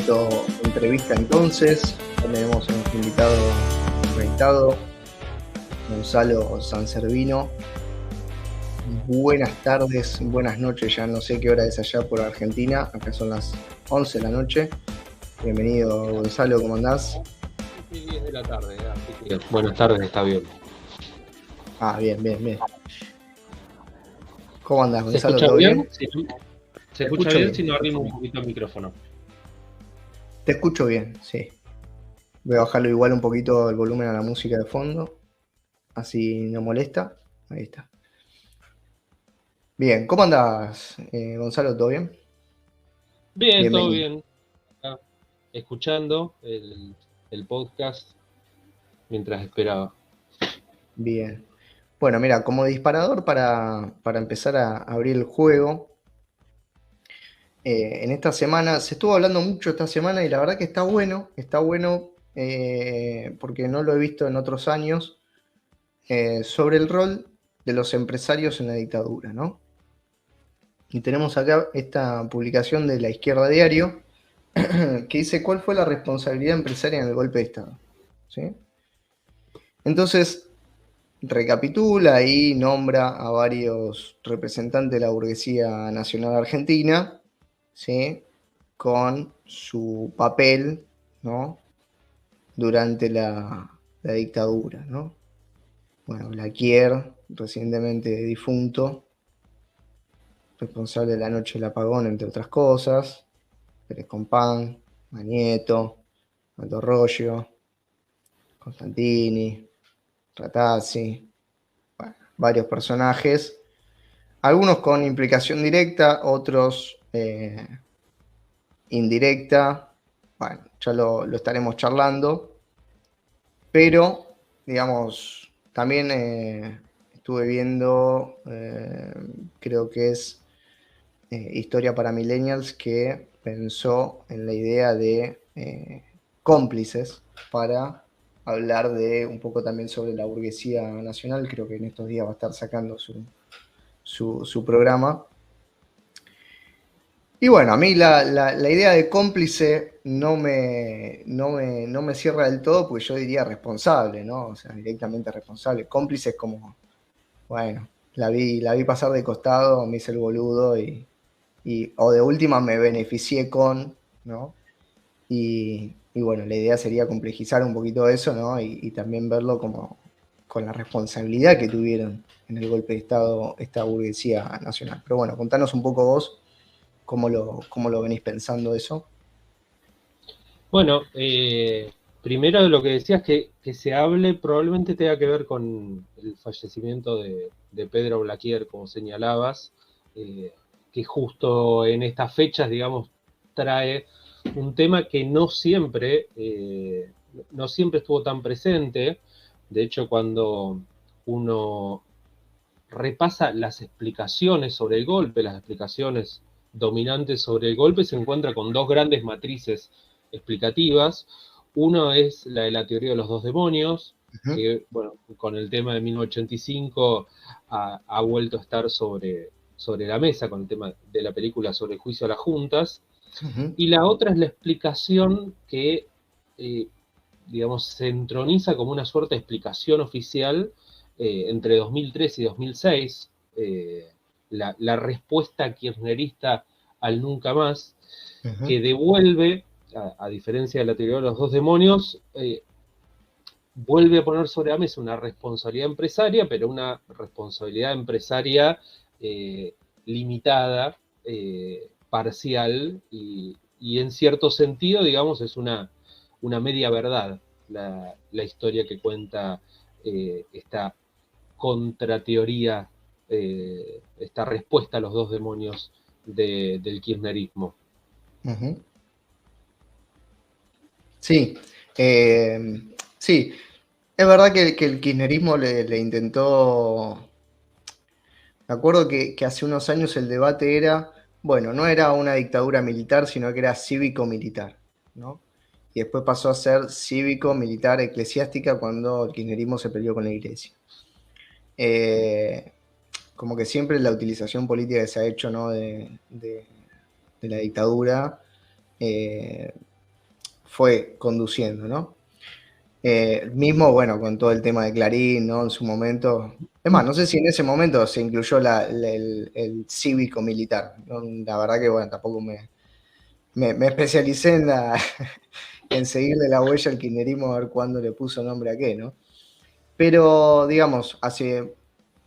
formato entrevista entonces. Tenemos a nuestro invitado, Gonzalo Sanservino. Buenas tardes, buenas noches, ya no sé qué hora es allá por Argentina, acá son las 11 de la noche. Bienvenido Gonzalo, ¿cómo andás? 10 de la tarde, así que buenas tardes, está bien. Bien. ¿Cómo andás, ¿Se Gonzalo? escucha ¿Todo bien? bien? ¿Se escucha bien si no arrimo un poquito el micrófono? Te escucho bien, sí. Voy a bajarlo igual un poquito el volumen a la música de fondo, así no molesta. Ahí está. Bien, ¿cómo andás, Gonzalo? ¿Todo bien? Bien, todo Bienvenido. bien. Acá, escuchando el podcast mientras esperaba. Bien. Bueno, mira, como disparador para empezar a abrir el juego, en esta semana, se estuvo hablando mucho esta semana y la verdad que está bueno porque no lo he visto en otros años, sobre el rol de los empresarios en la dictadura, ¿no? Y tenemos acá esta publicación de La Izquierda Diario que dice cuál fue la responsabilidad empresaria en el golpe de Estado. ¿Sí? Entonces, recapitula y nombra a varios representantes de la burguesía nacional argentina, ¿sí? Con su papel, ¿no? Durante la dictadura, ¿no? Bueno, Blaquier, recientemente difunto, responsable de la noche del apagón, entre otras cosas, Pérez Compán, Manieto, Aldo Roggio, Constantini, Ratazzi, bueno, varios personajes, algunos con implicación directa, otros indirecta, bueno, ya lo estaremos charlando, pero, digamos, también estuve viendo, creo que es Historia para Millennials, que pensó en la idea de cómplices para hablar de un poco también sobre la burguesía nacional. Creo que en estos días va a estar sacando su programa. Y bueno, a mí la idea de cómplice no me cierra del todo, porque yo diría responsable, ¿no? O sea, directamente responsable. Cómplice es como, bueno, la vi pasar de costado, me hice el boludo o de última me beneficié con, ¿no? Y bueno, la idea sería complejizar un poquito eso, ¿no? Y también verlo como con la responsabilidad que tuvieron en el golpe de Estado esta burguesía nacional. Pero bueno, contanos un poco vos cómo lo venís pensando eso. Bueno, primero de lo que decías que se hable probablemente tenga que ver con el fallecimiento de Pedro Blaquier, como señalabas, eh, que justo en estas fechas, digamos, trae un tema que no siempre estuvo tan presente. De hecho, cuando uno repasa las explicaciones sobre el golpe, las explicaciones dominantes sobre el golpe, se encuentra con dos grandes matrices explicativas. Uno es la de la teoría de los dos demonios, Uh-huh. que bueno, con el tema de 1985 ha vuelto a estar sobre la mesa, con el tema de la película sobre el juicio a las juntas. Uh-huh. Y la otra es la explicación que, eh, digamos, se entroniza como una suerte de explicación oficial entre 2003 y 2006, la respuesta kirchnerista al nunca más, Uh-huh. que devuelve, a diferencia de la teoría de los dos demonios, vuelve a poner sobre la mesa una responsabilidad empresaria, pero una responsabilidad empresaria limitada, parcial y en cierto sentido, digamos, es una media verdad la historia que cuenta esta contrateoría, esta respuesta a los dos demonios del kirchnerismo. Uh-huh. Sí, eh, sí, es verdad que el kirchnerismo le intentó. Me acuerdo que hace unos años el debate era, bueno, no era una dictadura militar, sino que era cívico-militar, ¿no? Y después pasó a ser cívico-militar-eclesiástica cuando el kirchnerismo se peleó con la iglesia. Eh, Como que siempre la utilización política que se ha hecho, ¿no? de la dictadura, fue conduciendo, ¿no? Mismo, bueno, con todo el tema de Clarín, ¿no? En su momento. Es más, no sé si en ese momento se incluyó el cívico militar, ¿no? La verdad que, bueno, tampoco me especialicé en seguirle la huella al kirchnerismo a ver cuándo le puso nombre a qué, ¿no? Pero, digamos,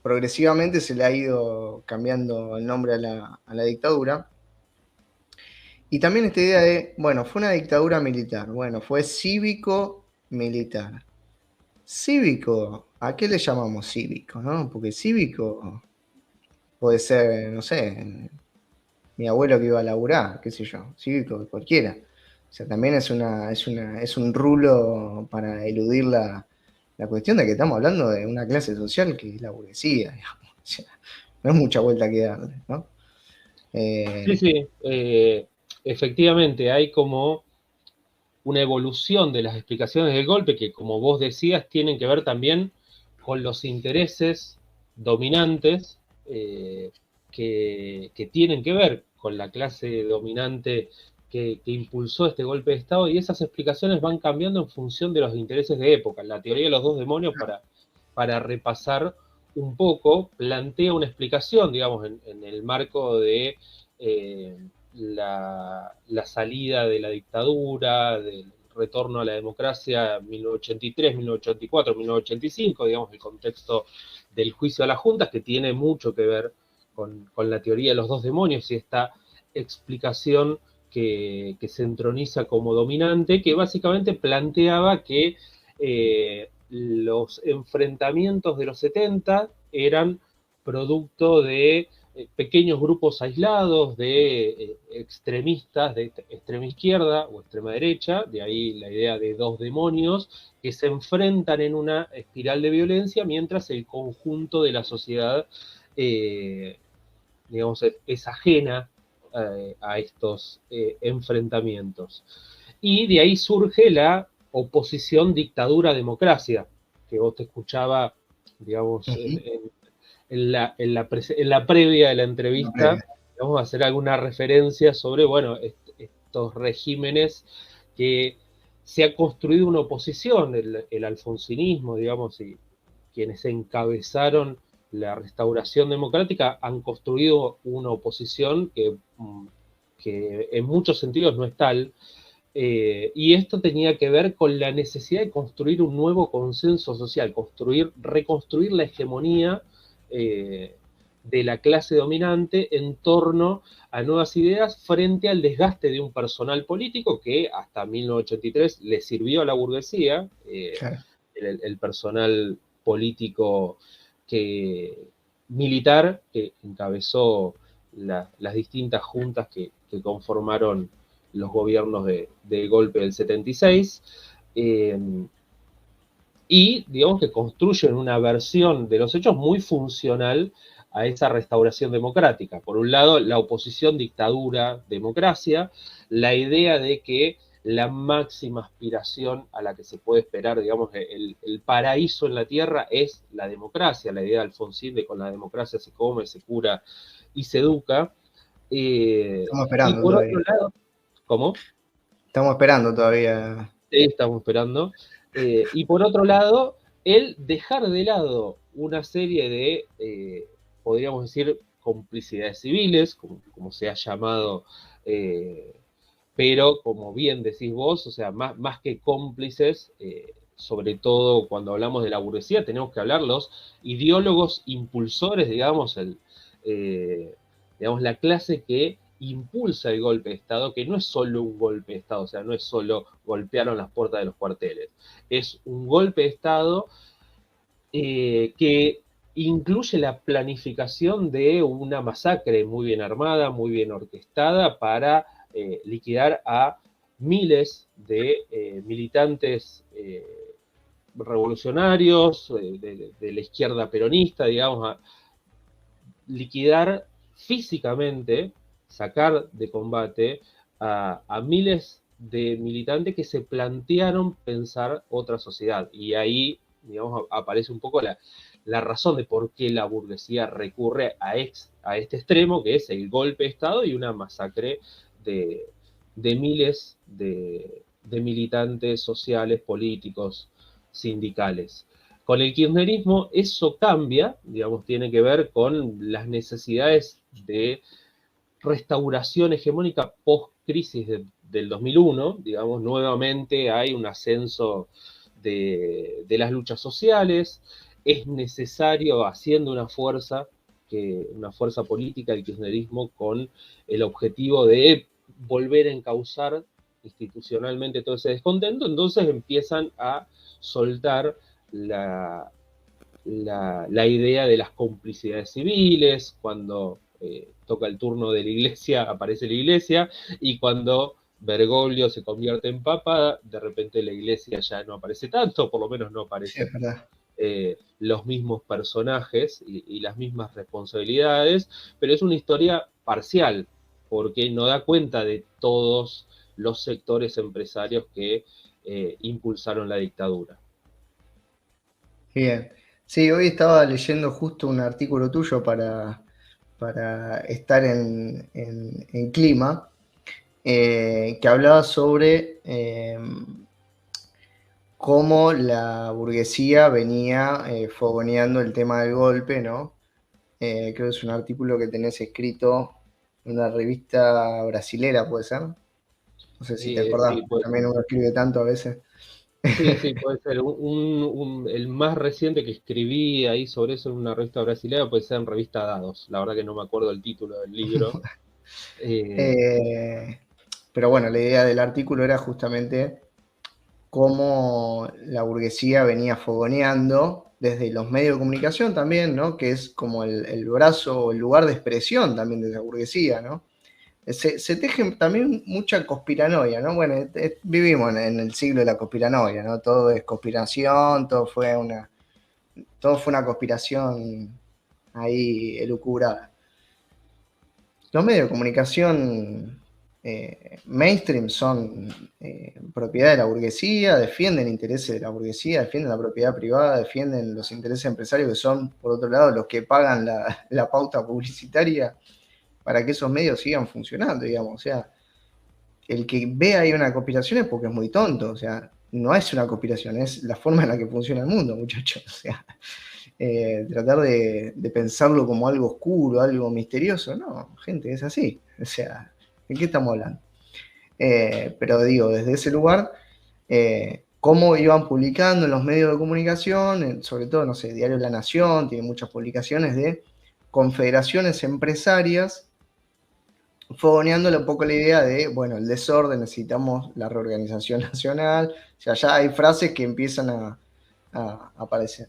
progresivamente se le ha ido cambiando el nombre a la dictadura. Y también esta idea de, bueno, fue una dictadura militar, bueno, fue cívico-militar. Cívico, ¿a qué le llamamos cívico, no? Porque cívico puede ser, no sé, mi abuelo que iba a laburar, qué sé yo, cívico cualquiera. O sea, también es un rulo para eludir la cuestión de que estamos hablando de una clase social que es la burguesía, digamos. O sea, no es mucha vuelta que darle, ¿no? Sí, sí, efectivamente, hay como una evolución de las explicaciones del golpe que, como vos decías, tienen que ver también con los intereses dominantes que tienen que ver con la clase dominante que impulsó este golpe de Estado, y esas explicaciones van cambiando en función de los intereses de época. La teoría de los dos demonios, para repasar un poco, plantea una explicación, digamos, en el marco de la salida de la dictadura, del retorno a la democracia 1983, 1984, 1985, digamos, el contexto del juicio a las juntas, que tiene mucho que ver con la teoría de los dos demonios y esta explicación que se entroniza como dominante, que básicamente planteaba que los enfrentamientos de los 70 eran producto de pequeños grupos aislados de extremistas de extrema izquierda o extrema derecha, de ahí la idea de dos demonios que se enfrentan en una espiral de violencia mientras el conjunto de la sociedad, digamos, es ajena a estos enfrentamientos. Y de ahí surge la oposición dictadura-democracia, que vos te escuchaba, digamos, en la previa de la entrevista, vamos a hacer alguna referencia sobre, bueno, estos regímenes que se ha construido una oposición, el alfonsinismo, digamos, y quienes encabezaron la restauración democrática han construido una oposición que en muchos sentidos no es tal, y esto tenía que ver con la necesidad de construir un nuevo consenso social, reconstruir la hegemonía de la clase dominante en torno a nuevas ideas frente al desgaste de un personal político que hasta 1983 le sirvió a la burguesía, Claro. el personal político militar que encabezó las distintas juntas que conformaron los gobiernos de golpe del 76, y digamos que construyen una versión de los hechos muy funcional a esa restauración democrática. Por un lado, la oposición dictadura-democracia, la idea de que la máxima aspiración a la que se puede esperar, digamos, el paraíso en la tierra es la democracia, la idea de Alfonsín de con la democracia se come, se cura y se educa. Estamos Y esperando por todavía. otro lado, ¿cómo? Estamos esperando todavía. Estamos esperando. Y por otro lado, el dejar de lado una serie de, podríamos decir, complicidades civiles, como se ha llamado, pero como bien decís vos, o sea, más que cómplices, sobre todo cuando hablamos de la burguesía, tenemos que hablar los ideólogos impulsores, digamos, la clase que impulsa el golpe de Estado, que no es solo un golpe de Estado, o sea, no es solo golpearon las puertas de los cuarteles, es un golpe de Estado que incluye la planificación de una masacre muy bien armada, muy bien orquestada para liquidar a miles de militantes revolucionarios de la izquierda peronista, digamos, a liquidar físicamente, sacar de combate a miles de militantes que se plantearon pensar otra sociedad. Y ahí, digamos, aparece un poco la razón de por qué la burguesía recurre a este extremo, que es el golpe de Estado y una masacre de miles de militantes sociales, políticos, sindicales. Con el kirchnerismo eso cambia, digamos, tiene que ver con las necesidades de restauración hegemónica post-crisis del 2001, digamos, nuevamente hay un ascenso de las luchas sociales, es necesario, haciendo una fuerza política, el kirchnerismo, con el objetivo de volver a encauzar institucionalmente todo ese descontento, entonces empiezan a soltar la idea de las complicidades civiles, cuando toca el turno de la iglesia, aparece la iglesia, y cuando Bergoglio se convierte en papa, de repente la iglesia ya no aparece tanto, por lo menos no Sí, es aparecen verdad. los mismos personajes y las mismas responsabilidades, pero es una historia parcial, porque no da cuenta de todos los sectores empresarios que impulsaron la dictadura. Bien. Sí, hoy estaba leyendo justo un artículo tuyo para estar en clima, que hablaba sobre cómo la burguesía venía fogoneando el tema del golpe, ¿no? Creo que es un artículo que tenés escrito en una revista brasilera, ¿puede ser? No sé si te acordás, Sí, porque también uno escribe tanto a veces. sí, puede ser. El más reciente que escribí ahí sobre eso en una revista brasileña puede ser en Revista Dados. La verdad que no me acuerdo el título del libro. Eh, Eh, pero bueno, la idea del artículo era justamente cómo la burguesía venía fogoneando desde los medios de comunicación también, ¿no? Que es como el brazo, el lugar de expresión también de la burguesía, ¿no? Se teje también mucha conspiranoia, ¿no? Bueno, vivimos en el siglo de la conspiranoia, ¿no? Todo es conspiración, todo fue una conspiración ahí elucubrada. Los medios de comunicación mainstream son propiedad de la burguesía, defienden intereses de la burguesía, defienden la propiedad privada, defienden los intereses empresarios que son, por otro lado, los que pagan la pauta publicitaria para que esos medios sigan funcionando, digamos. O sea, el que ve ahí una conspiración es porque es muy tonto, o sea, no es una conspiración, es la forma en la que funciona el mundo, muchachos. O sea, tratar de pensarlo como algo oscuro, algo misterioso, no, gente, es así. O sea, ¿de qué estamos hablando? Pero digo, desde ese lugar, cómo iban publicando en los medios de comunicación, sobre todo, no sé, Diario La Nación, tiene muchas publicaciones de confederaciones empresarias fogoneándole un poco la idea de, bueno, el desorden, necesitamos la reorganización nacional, o sea, ya hay frases que empiezan a aparecer.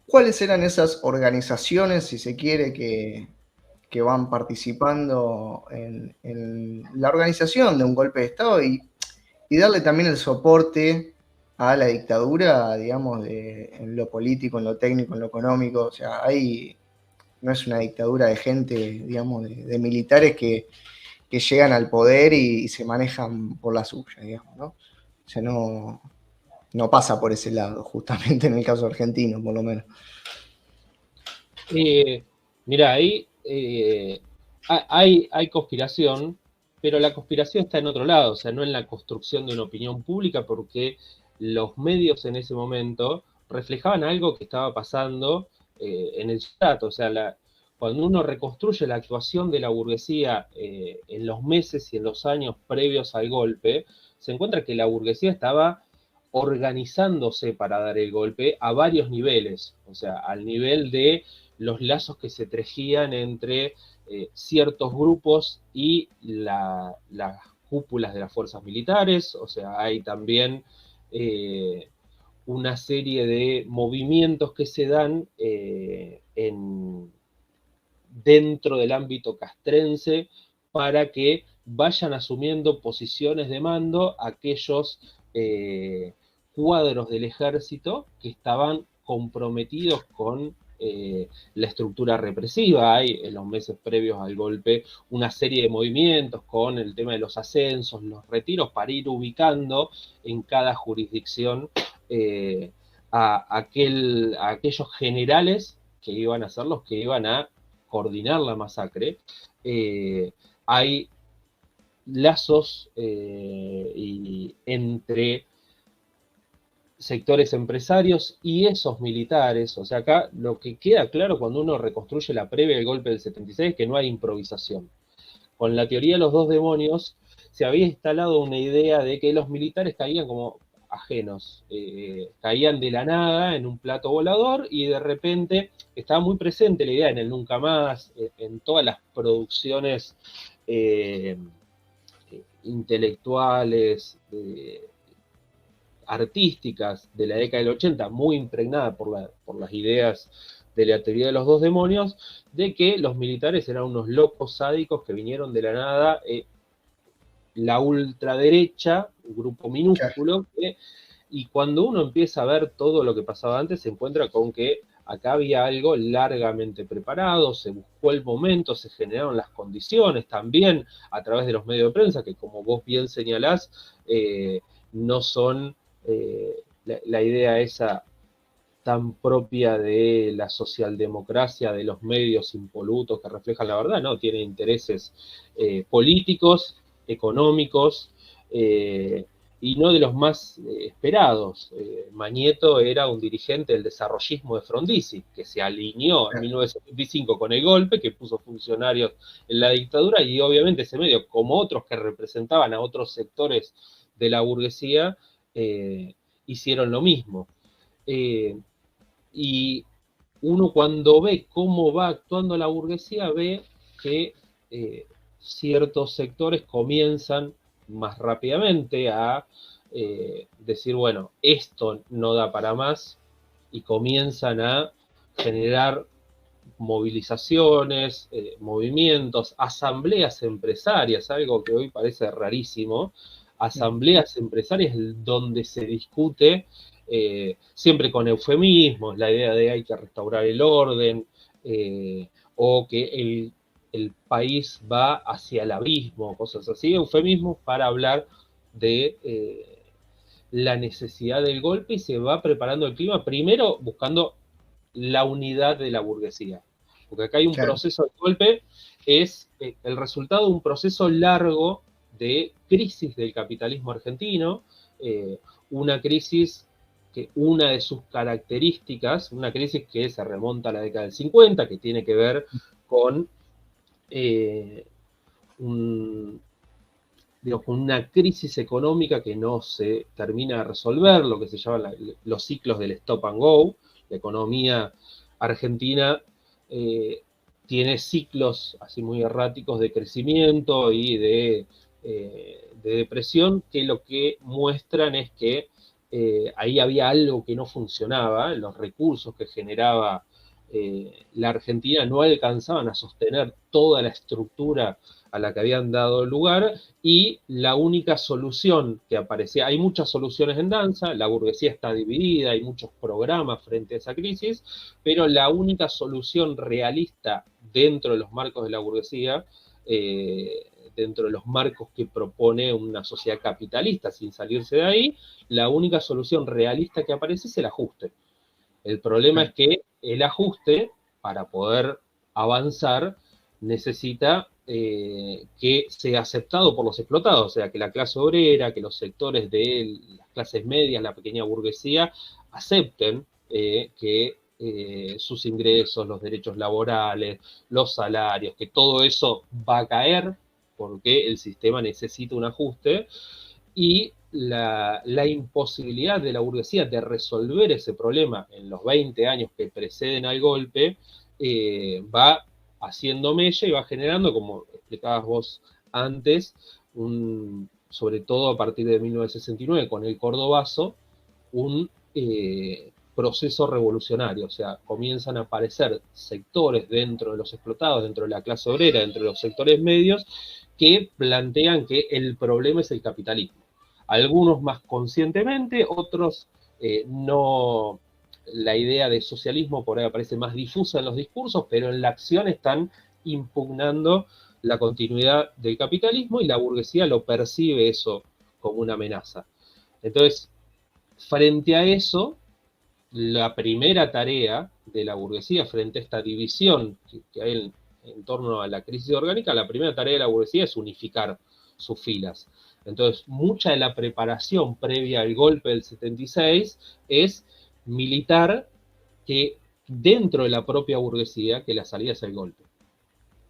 ¿Cuáles eran esas organizaciones, si se quiere, que van participando en la organización de un golpe de Estado y darle también el soporte a la dictadura, digamos, en lo político, en lo técnico, en lo económico? O sea, no es una dictadura de gente, digamos, de militares que llegan al poder y se manejan por la suya, digamos, ¿no? O sea, no pasa por ese lado, justamente en el caso argentino, por lo menos. Mira, ahí hay conspiración, pero la conspiración está en otro lado, o sea, no en la construcción de una opinión pública, porque los medios en ese momento reflejaban algo que estaba pasando en el chat, o sea, cuando uno reconstruye la actuación de la burguesía en los meses y en los años previos al golpe, se encuentra que la burguesía estaba organizándose para dar el golpe a varios niveles, o sea, al nivel de los lazos que se tejían entre ciertos grupos y las cúpulas de las fuerzas militares, o sea, hay también una serie de movimientos que se dan dentro del ámbito castrense para que vayan asumiendo posiciones de mando aquellos cuadros del ejército que estaban comprometidos con la estructura represiva. Hay en los meses previos al golpe una serie de movimientos con el tema de los ascensos, los retiros, para ir ubicando en cada jurisdicción a aquellos generales que iban a ser los que iban a coordinar la masacre. Hay lazos y entre sectores empresarios y esos militares. O sea, acá lo que queda claro cuando uno reconstruye la previa del golpe del 76 es que no hay improvisación. Con la teoría de los dos demonios se había instalado una idea de que los militares caían como ajenos, caían de la nada en un plato volador y de repente estaba muy presente la idea en el Nunca Más, en todas las producciones intelectuales, artísticas de la década del 80, muy impregnada por las ideas de la teoría de los dos demonios, de que los militares eran unos locos sádicos que vinieron de la nada, la ultraderecha, un grupo Claro. minúsculo, y cuando uno empieza a ver todo lo que pasaba antes, se encuentra con que acá había algo largamente preparado, se buscó el momento, se generaron las condiciones también a través de los medios de prensa, que como vos bien señalás, no son la idea esa tan propia de la socialdemocracia, de los medios impolutos que reflejan la verdad, no, tiene intereses políticos, económicos, y no de los más esperados. Mañeto era un dirigente del desarrollismo de Frondizi, que se alineó en Claro. 1975 con el golpe, que puso funcionarios en la dictadura, y obviamente ese medio, como otros que representaban a otros sectores de la burguesía, hicieron lo mismo. Eh, y uno cuando ve cómo va actuando la burguesía, ve que ciertos sectores comienzan más rápidamente a decir, bueno, esto no da para más, y comienzan a generar movilizaciones, movimientos, asambleas empresarias, algo que hoy parece rarísimo, asambleas empresarias donde se discute, siempre con eufemismos, la idea de hay que restaurar el orden, o que el país va hacia el abismo, cosas así, eufemismos para hablar de la necesidad del golpe, y se va preparando el clima, primero buscando la unidad de la burguesía. Porque acá hay un Claro. proceso de golpe, es el resultado de un proceso largo de crisis del capitalismo argentino, una crisis que una de sus características, una crisis que se remonta a la década del 50, que tiene que ver con un, digamos, con una crisis económica que no se termina de resolver, lo que se llama los ciclos del stop and go. La economía argentina tiene ciclos así muy erráticos de crecimiento y de depresión, que lo que muestran es que ahí había algo que no funcionaba, los recursos que generaba la Argentina no alcanzaban a sostener toda la estructura a la que habían dado lugar, y la única solución que aparecía, hay muchas soluciones en danza, la burguesía está dividida, hay muchos programas frente a esa crisis, pero la única solución realista dentro de los marcos de la burguesía, dentro de los marcos que propone una sociedad capitalista, sin salirse de ahí, la única solución realista que aparece es el ajuste. El problema es que el ajuste, para poder avanzar, necesita que sea aceptado por los explotados, o sea, que la clase obrera, que los sectores de las clases medias, la pequeña burguesía, acepten que sus ingresos, los derechos laborales, los salarios, que todo eso va a caer porque el sistema necesita un ajuste, y la imposibilidad de la burguesía de resolver ese problema en los 20 años que preceden al golpe, va haciendo mella y va generando, como explicabas vos antes, sobre todo a partir de 1969 con el Cordobazo, un proceso revolucionario. O sea, comienzan a aparecer sectores dentro de los explotados, dentro de la clase obrera, dentro de los sectores medios, que plantean que el problema es el capitalismo. Algunos más conscientemente, otros no. La idea de socialismo por ahí aparece más difusa en los discursos, pero en la acción están impugnando la continuidad del capitalismo, y la burguesía lo percibe eso como una amenaza. Entonces, frente a eso, la primera tarea de la burguesía frente a esta división que hay en torno a la crisis orgánica, la primera tarea de la burguesía es unificar sus filas. Entonces, mucha de la preparación previa al golpe del 76 es militar, que dentro de la propia burguesía, que la salida es el golpe.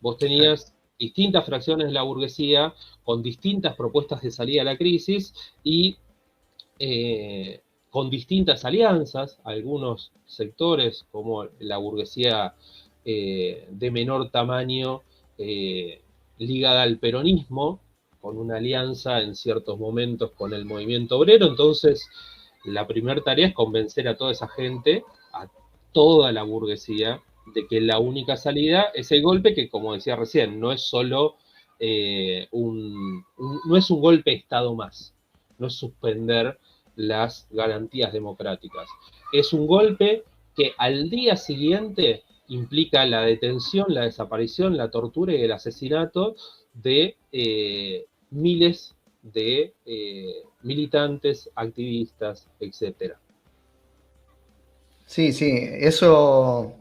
Vos tenías distintas fracciones de la burguesía con distintas propuestas de salida a la crisis y con distintas alianzas. Algunos sectores, como la burguesía de menor tamaño, ligada al peronismo, con una alianza en ciertos momentos con el movimiento obrero. Entonces, la primera tarea es convencer a toda esa gente, a toda la burguesía, de que la única salida es el golpe, que, como decía recién, no es solo no es un golpe de Estado más, no es suspender las garantías democráticas. Es un golpe que al día siguiente implica la detención, la desaparición, la tortura y el asesinato de miles de militantes, activistas, etc. Sí, sí, eso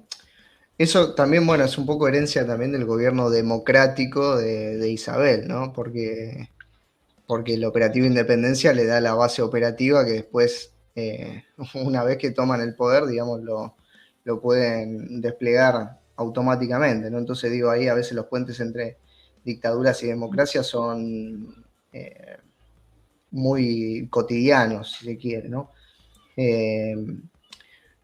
también, bueno, es un poco herencia también del gobierno democrático de Isabel, ¿no? Porque el operativo Independencia le da la base operativa que después, una vez que toman el poder, digamos, lo pueden desplegar automáticamente, ¿no? Entonces digo, ahí a veces los puentes entre dictaduras y democracias son muy cotidianos, si se quiere, ¿no?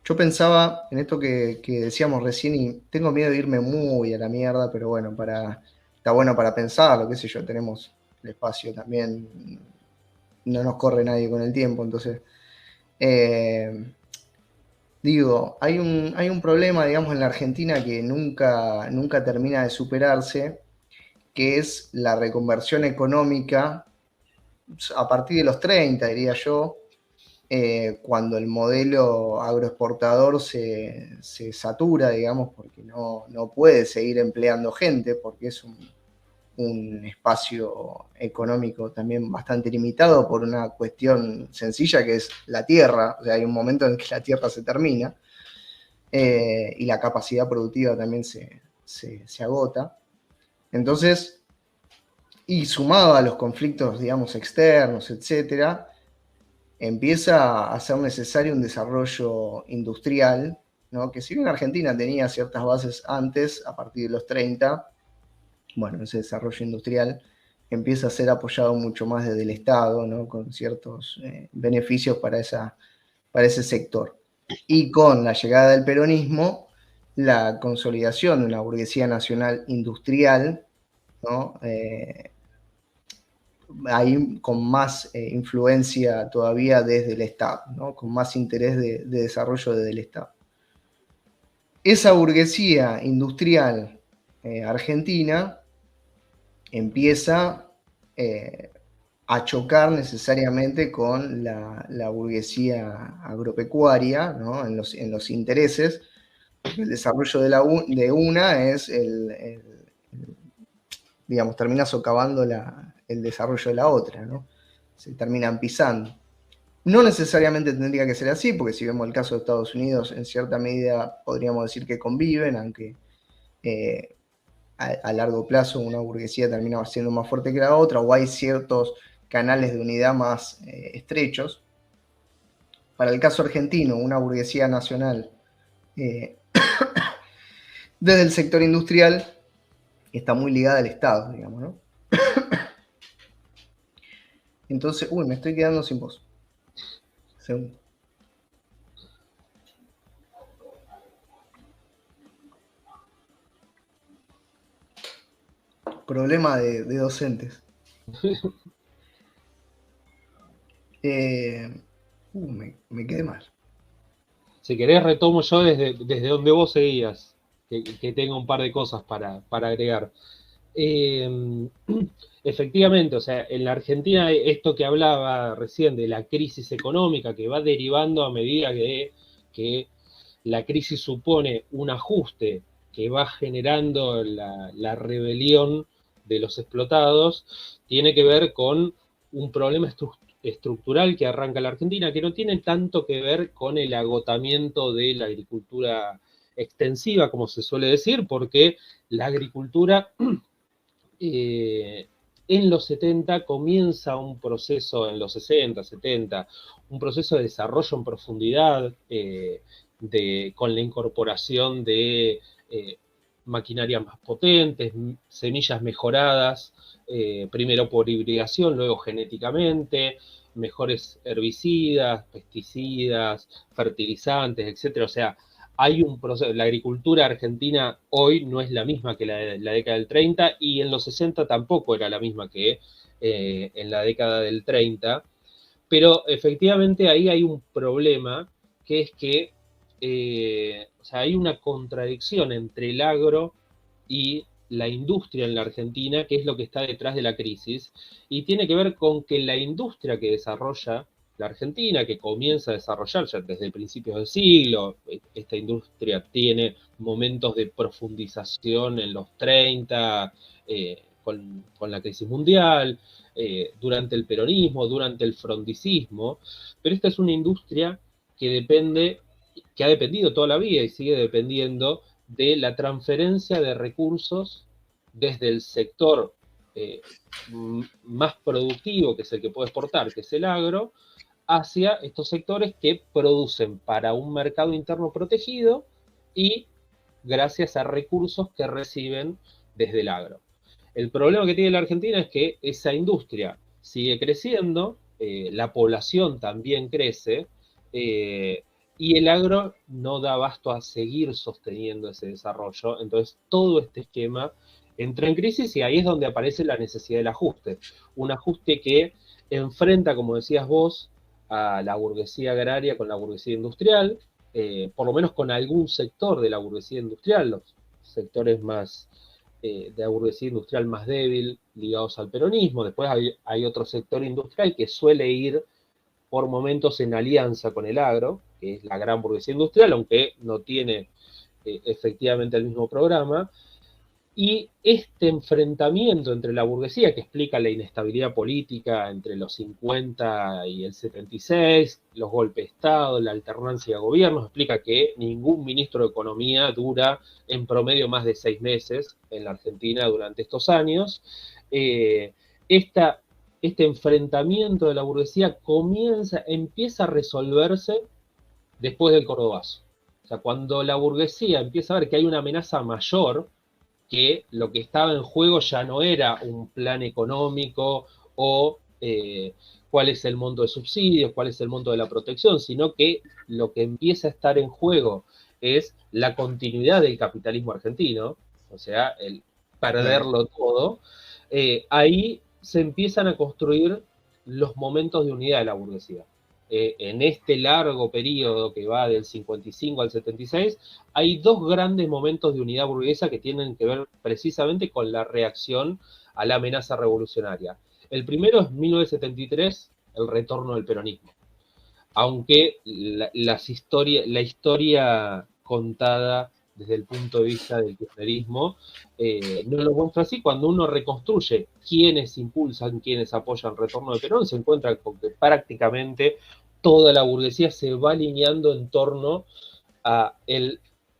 Yo pensaba en esto que decíamos recién y tengo miedo de irme muy a la mierda, pero bueno, está bueno para pensarlo, qué sé yo, tenemos el espacio también, no nos corre nadie con el tiempo, entonces, digo, hay un problema, digamos, en la Argentina que nunca termina de superarse, que es la reconversión económica a partir de los 30, diría yo, cuando el modelo agroexportador se satura, digamos, porque no puede seguir empleando gente, porque es un espacio económico también bastante limitado por una cuestión sencilla que es la tierra. O sea, hay un momento en que la tierra se termina y la capacidad productiva también se agota. Entonces, y sumado a los conflictos, digamos, externos, etcétera, empieza a ser necesario un desarrollo industrial, ¿no? Que si bien Argentina tenía ciertas bases antes, a partir de los 30, bueno, ese desarrollo industrial empieza a ser apoyado mucho más desde el Estado, ¿no? Con ciertos beneficios para ese sector. Y con la llegada del peronismo, la consolidación de una burguesía nacional industrial, ¿no? Ahí con más influencia todavía desde el Estado, ¿no? Con más interés de desarrollo desde el Estado. Esa burguesía industrial argentina empieza a chocar necesariamente con la burguesía agropecuaria, ¿no? en los intereses. El desarrollo de una es digamos, termina socavando el desarrollo de la otra, ¿no? Se terminan pisando. No necesariamente tendría que ser así, porque si vemos el caso de Estados Unidos, en cierta medida podríamos decir que conviven, aunque a largo plazo una burguesía termina siendo más fuerte que la otra, o hay ciertos canales de unidad más estrechos. Para el caso argentino, una burguesía nacional desde el sector industrial está muy ligada al Estado, digamos, ¿no? Entonces, me estoy quedando sin voz. Segundo. Problema de docentes. Me quedé mal. Si querés, retomo yo desde donde vos seguías, que tengo un par de cosas para agregar. Efectivamente, o sea, en la Argentina esto que hablaba recién de la crisis económica que va derivando a medida que la crisis supone un ajuste que va generando la rebelión de los explotados, tiene que ver con un problema estructural que arranca la Argentina, que no tiene tanto que ver con el agotamiento de la agricultura extensiva, como se suele decir, porque la agricultura en los 70 comienza un proceso, en los 60, 70, un proceso de desarrollo en profundidad con la incorporación de maquinarias más potentes, semillas mejoradas, primero por hibridación, luego genéticamente, mejores herbicidas, pesticidas, fertilizantes, etcétera. O sea, hay un proceso. La agricultura argentina hoy no es la misma que la de la década del 30 y en los 60 tampoco era la misma que en la década del 30, pero efectivamente ahí hay un problema, que es que o sea, hay una contradicción entre el agro y la industria en la Argentina, que es lo que está detrás de la crisis, y tiene que ver con que la industria que desarrolla la Argentina, que comienza a desarrollar ya desde principios del siglo, esta industria tiene momentos de profundización en los 30, con la crisis mundial, durante el peronismo, durante el frondicismo, pero esta es una industria que depende, que ha dependido toda la vida y sigue dependiendo de la transferencia de recursos desde el sector más productivo, que es el que puede exportar, que es el agro, hacia estos sectores que producen para un mercado interno protegido y gracias a recursos que reciben desde el agro. El problema que tiene la Argentina es que esa industria sigue creciendo, la población también crece, y el agro no da abasto a seguir sosteniendo ese desarrollo. Entonces, todo este esquema entra en crisis y ahí es donde aparece la necesidad del ajuste. Un ajuste que enfrenta, como decías vos, a la burguesía agraria con la burguesía industrial, por lo menos con algún sector de la burguesía industrial, los sectores más de la burguesía industrial más débil ligados al peronismo. Después hay otro sector industrial que suele ir por momentos en alianza con el agro, que es la gran burguesía industrial, aunque no tiene efectivamente el mismo programa. Y este enfrentamiento entre la burguesía, que explica la inestabilidad política entre los 50 y el 76, los golpes de Estado, la alternancia de gobiernos, explica que ningún ministro de Economía dura en promedio más de 6 meses en la Argentina durante estos años. Este enfrentamiento de la burguesía empieza a resolverse después del Cordobazo. O sea, cuando la burguesía empieza a ver que hay una amenaza mayor, que lo que estaba en juego ya no era un plan económico o cuál es el monto de subsidios, cuál es el monto de la protección, sino que lo que empieza a estar en juego es la continuidad del capitalismo argentino, o sea, el perderlo todo. Ahí se empiezan a construir los momentos de unidad de la burguesía. En este largo periodo que va del 55 al 76, hay dos grandes momentos de unidad burguesa que tienen que ver precisamente con la reacción a la amenaza revolucionaria. El primero es 1973, el retorno del peronismo. Aunque la historia contada desde el punto de vista del kirchnerismo no lo muestra así. Cuando uno reconstruye quiénes impulsan, quiénes apoyan el retorno de Perón, se encuentra con que prácticamente toda la burguesía se va alineando en torno a el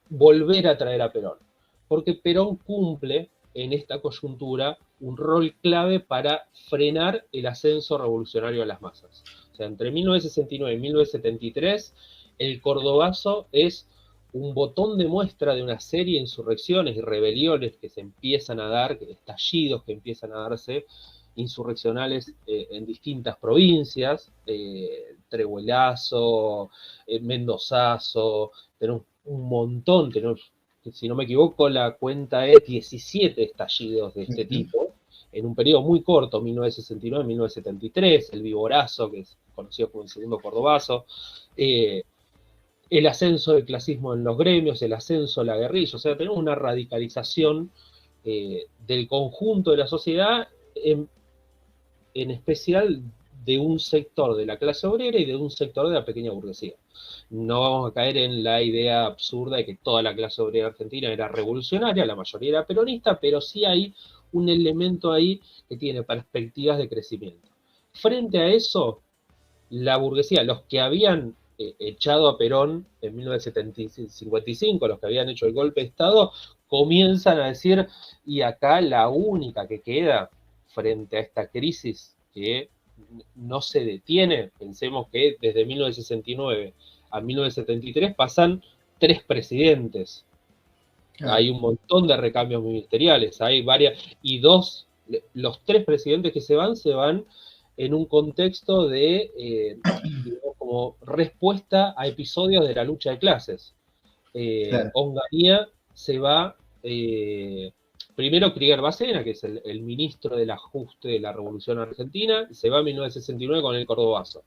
volver a traer a Perón. Porque Perón cumple en esta coyuntura un rol clave para frenar el ascenso revolucionario de las masas. O sea, entre 1969 y 1973, el Cordobazo es un botón de muestra de una serie de insurrecciones y rebeliones que se empiezan a dar, estallidos que empiezan a darse insurreccionales en distintas provincias, Trehuelazo, Mendozazo, tenemos un montón, tenemos, si no me equivoco, la cuenta es 17 estallidos de este tipo, en un periodo muy corto, 1969-1973, el Viborazo, que es conocido como el segundo Cordobazo, el ascenso del clasismo en los gremios, el ascenso de la guerrilla, o sea, tenemos una radicalización del conjunto de la sociedad, en especial de un sector de la clase obrera y de un sector de la pequeña burguesía. No vamos a caer en la idea absurda de que toda la clase obrera argentina era revolucionaria, la mayoría era peronista, pero sí hay un elemento ahí que tiene perspectivas de crecimiento. Frente a eso, la burguesía, los que habían echado a Perón en 1955, los que habían hecho el golpe de Estado, comienzan a decir, y acá la única que queda frente a esta crisis que no se detiene. Pensemos que desde 1969 a 1973 pasan 3 presidentes. Hay un montón de recambios ministeriales, hay varias, y los 3 presidentes que se van en un contexto de, digamos, como respuesta a episodios de la lucha de clases. Claro. Onganía se va, primero Krieger Bacena, que es el ministro del ajuste de la Revolución Argentina, se va en 1969 con el Cordobazo.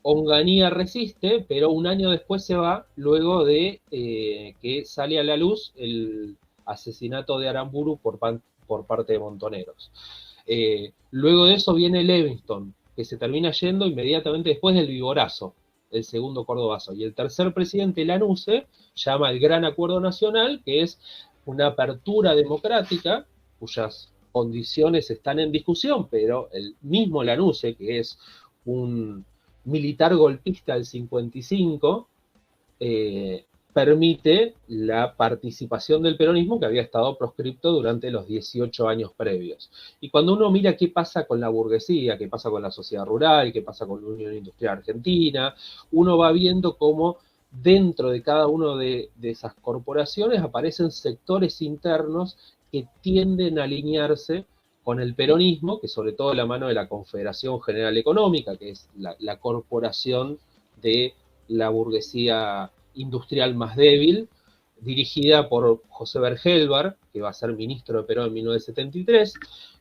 Onganía resiste, pero un año después se va, luego de que sale a la luz el asesinato de Aramburu por parte de Montoneros. Luego de eso viene Levingston, que se termina yendo inmediatamente después del Viborazo, el segundo Cordobazo. Y el tercer presidente, Lanuse, llama el Gran Acuerdo Nacional, que es una apertura democrática, cuyas condiciones están en discusión, pero el mismo Lanuse, que es un militar golpista del 55, permite la participación del peronismo que había estado proscripto durante los 18 años previos. Y cuando uno mira qué pasa con la burguesía, qué pasa con la sociedad rural, qué pasa con la Unión Industrial Argentina, uno va viendo cómo dentro de cada una de esas corporaciones aparecen sectores internos que tienden a alinearse con el peronismo, que sobre todo de la mano de la Confederación General Económica, que es la corporación de la burguesía industrial más débil, dirigida por José Bergelbar, que va a ser ministro de Perón en 1973,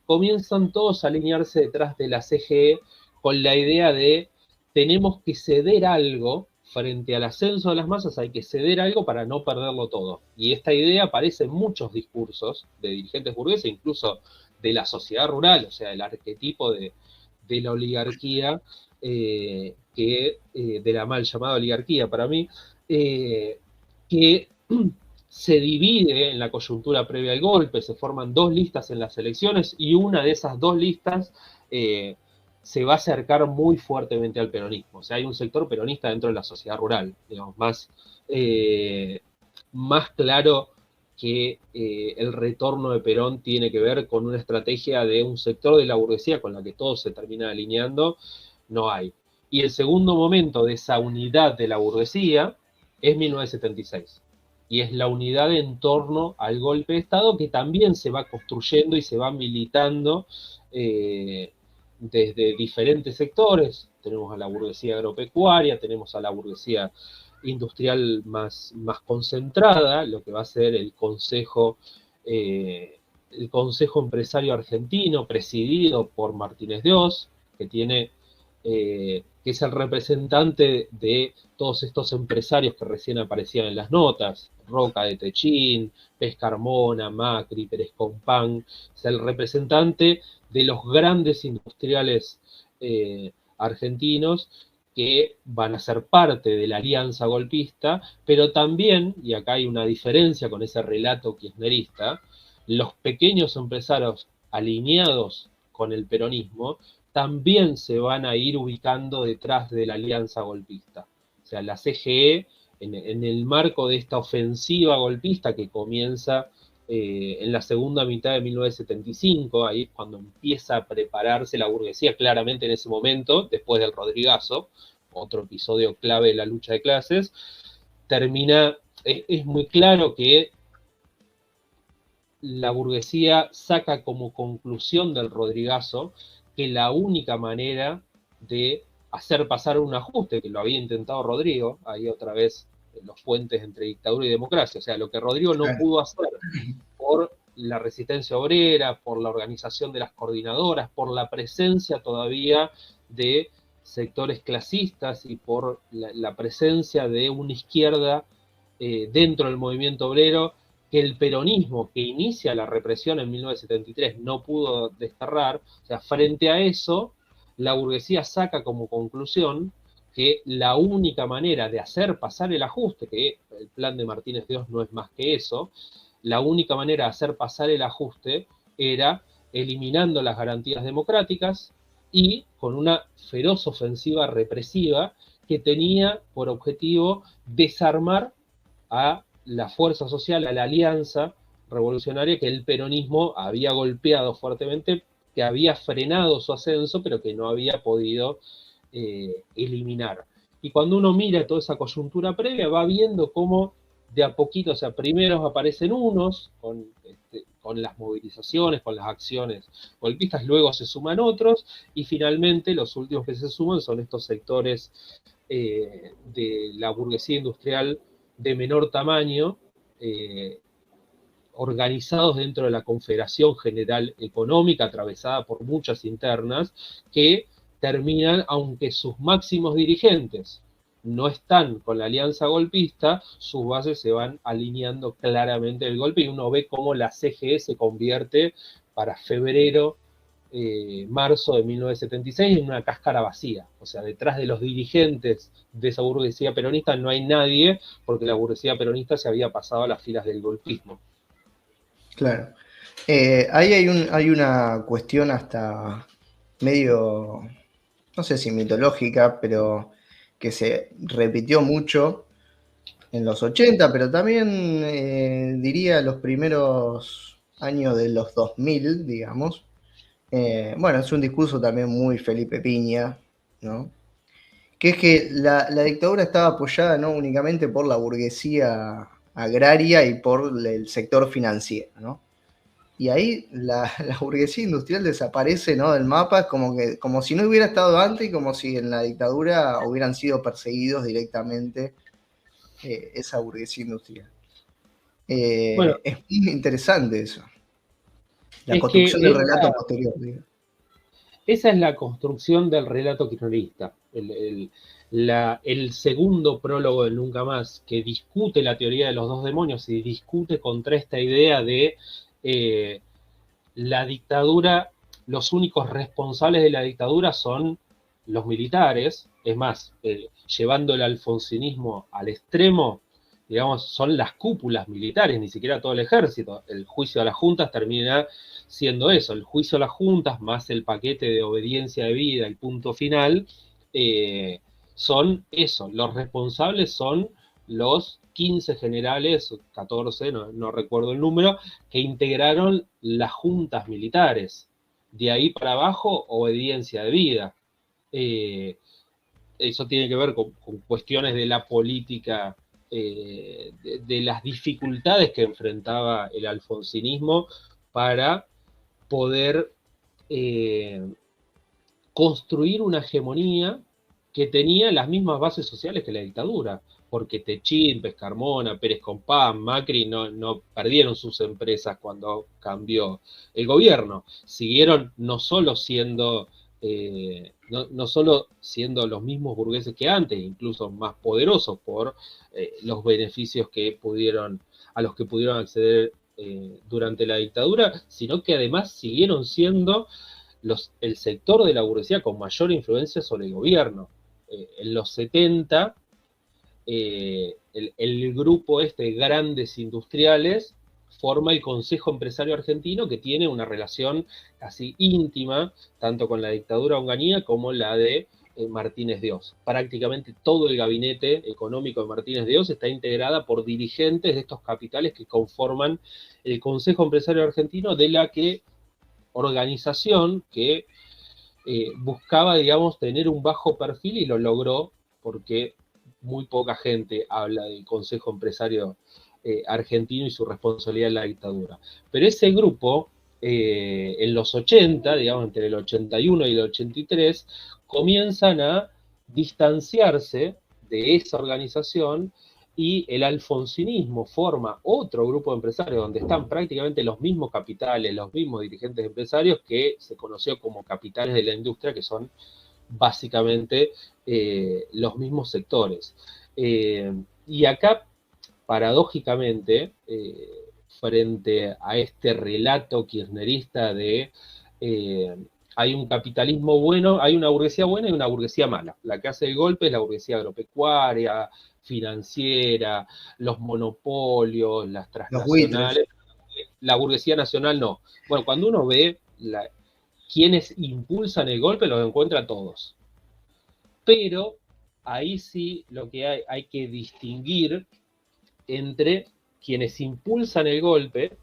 comienzan todos a alinearse detrás de la CGE con la idea de tenemos que ceder algo frente al ascenso de las masas, hay que ceder algo para no perderlo todo. Y esta idea aparece en muchos discursos de dirigentes burgueses, incluso de la sociedad rural, o sea, el arquetipo de la oligarquía, de la mal llamada oligarquía para mí, que se divide en la coyuntura previa al golpe, se forman 2 listas en las elecciones y una de esas 2 listas se va a acercar muy fuertemente al peronismo. O sea, hay un sector peronista dentro de la sociedad rural, digamos, más claro que el retorno de Perón tiene que ver con una estrategia de un sector de la burguesía con la que todo se termina alineando, no hay. Y el segundo momento de esa unidad de la burguesía es 1976. Y es la unidad en torno al golpe de Estado que también se va construyendo y se va militando desde diferentes sectores. Tenemos a la burguesía agropecuaria, tenemos a la burguesía industrial más concentrada, lo que va a ser el Consejo Empresario Argentino, presidido por Martínez de Oz, que es el representante de todos estos empresarios que recién aparecían en las notas, Roca de Techín, Pez Carmona, Macri, Pérez Compán, es el representante de los grandes industriales argentinos que van a ser parte de la alianza golpista, pero también, y acá hay una diferencia con ese relato kirchnerista, los pequeños empresarios alineados con el peronismo también se van a ir ubicando detrás de la alianza golpista. O sea, la CGE, en el marco de esta ofensiva golpista que comienza en la segunda mitad de 1975, ahí es cuando empieza a prepararse la burguesía, claramente en ese momento, después del Rodrigazo, otro episodio clave de la lucha de clases, es muy claro que la burguesía saca como conclusión del Rodrigazo que la única manera de hacer pasar un ajuste, que lo había intentado Rodrigo, ahí otra vez los puentes entre dictadura y democracia, o sea, lo que Rodrigo no pudo hacer por la resistencia obrera, por la organización de las coordinadoras, por la presencia todavía de sectores clasistas y por la presencia de una izquierda dentro del movimiento obrero, que el peronismo que inicia la represión en 1973 no pudo desterrar. O sea, frente a eso, la burguesía saca como conclusión que la única manera de hacer pasar el ajuste, que el plan de Martínez de Oz no es más que eso, la única manera de hacer pasar el ajuste era eliminando las garantías democráticas y con una feroz ofensiva represiva que tenía por objetivo desarmar a la fuerza social, a la alianza revolucionaria que el peronismo había golpeado fuertemente que había frenado su ascenso, pero que no había podido eliminar. Y cuando uno mira toda esa coyuntura previa, va viendo cómo de a poquito, o sea, primero aparecen unos con las movilizaciones, con las acciones golpistas, luego se suman otros, y finalmente los últimos que se suman son estos sectores de la burguesía industrial de menor tamaño, organizados dentro de la Confederación General Económica, atravesada por muchas internas, que terminan, aunque sus máximos dirigentes no están con la alianza golpista, sus bases se van alineando claramente el golpe, y uno ve cómo la CGE se convierte para febrero, marzo de 1976 en una cáscara vacía. O sea, detrás de los dirigentes de esa burguesía peronista no hay nadie, porque la burguesía peronista se había pasado a las filas del golpismo. Claro. Ahí hay una cuestión hasta medio, no sé si mitológica, pero que se repitió mucho en los 80, pero también diría los primeros años de los 2000, digamos. Bueno, es un discurso también muy Felipe Piña, ¿no? Que es que la dictadura estaba apoyada no únicamente por la burguesía agraria y por el sector financiero, ¿no? Y ahí la burguesía industrial desaparece, ¿no?, del mapa, como si no hubiera estado antes y como si en la dictadura hubieran sido perseguidos directamente esa burguesía industrial. Bueno, Es muy interesante eso, la es que construcción del relato posterior. Digo. esa es la construcción del relato kirchnerista. El segundo prólogo de Nunca Más, que discute la teoría de los dos demonios y discute contra esta idea de la dictadura, los únicos responsables de la dictadura son los militares. Es más, llevando el alfonsinismo al extremo, digamos, son las cúpulas militares, ni siquiera todo el ejército. El juicio a las juntas termina siendo eso, el juicio a las juntas más el paquete de obediencia de vida, el punto final, son eso, los responsables son los 15 generales, 14, no recuerdo el número, que integraron las juntas militares. De ahí para abajo, obediencia de vida. Eso tiene que ver con cuestiones de la política, de las dificultades que enfrentaba el alfonsinismo para poder construir una hegemonía que tenía las mismas bases sociales que la dictadura, porque Techín, Pescarmona, Pérez Compán, Macri no perdieron sus empresas cuando cambió el gobierno, siguieron no solo siendo los mismos burgueses que antes, incluso más poderosos por los beneficios a los que pudieron acceder durante la dictadura, sino que además siguieron siendo el sector de la burguesía con mayor influencia sobre el gobierno. En los 70, el grupo de grandes industriales forma el Consejo Empresario Argentino, que tiene una relación casi íntima, tanto con la dictadura onganía como la de Martínez de Oz. Prácticamente todo el gabinete económico de Martínez de Oz está integrada por dirigentes de estos capitales que conforman el Consejo Empresario Argentino, de la organización que buscaba, digamos, tener un bajo perfil, y lo logró, porque muy poca gente habla del Consejo Empresario Argentino y su responsabilidad en la dictadura. Pero ese grupo, en los 80, digamos, entre el 81 y el 83, comienzan a distanciarse de esa organización, y el alfonsinismo forma otro grupo de empresarios donde están prácticamente los mismos capitales, los mismos dirigentes empresarios, que se conoció como capitales de la industria, que son básicamente los mismos sectores. Y acá, paradójicamente, frente a este relato kirchnerista de hay un capitalismo bueno, hay una burguesía buena y una burguesía mala. La que hace el golpe es la burguesía agropecuaria, financiera, los monopolios, las transnacionales. La burguesía nacional no. Bueno, cuando uno ve quienes impulsan el golpe, los encuentra todos. Pero ahí sí lo que hay que distinguir entre quienes impulsan el golpe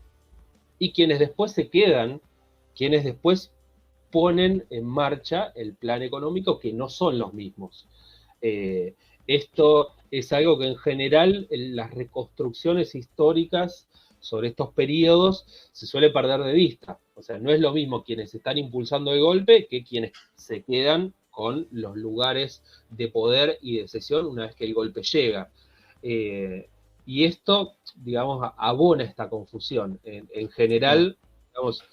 y quienes después se quedan, quienes después ponen en marcha el plan económico, que no son los mismos. Esto es algo que en general en las reconstrucciones históricas sobre estos periodos se suele perder de vista. O sea, no es lo mismo quienes están impulsando el golpe que quienes se quedan con los lugares de poder y de decisión una vez que el golpe llega. Y esto, digamos, abona esta confusión. En general, digamos,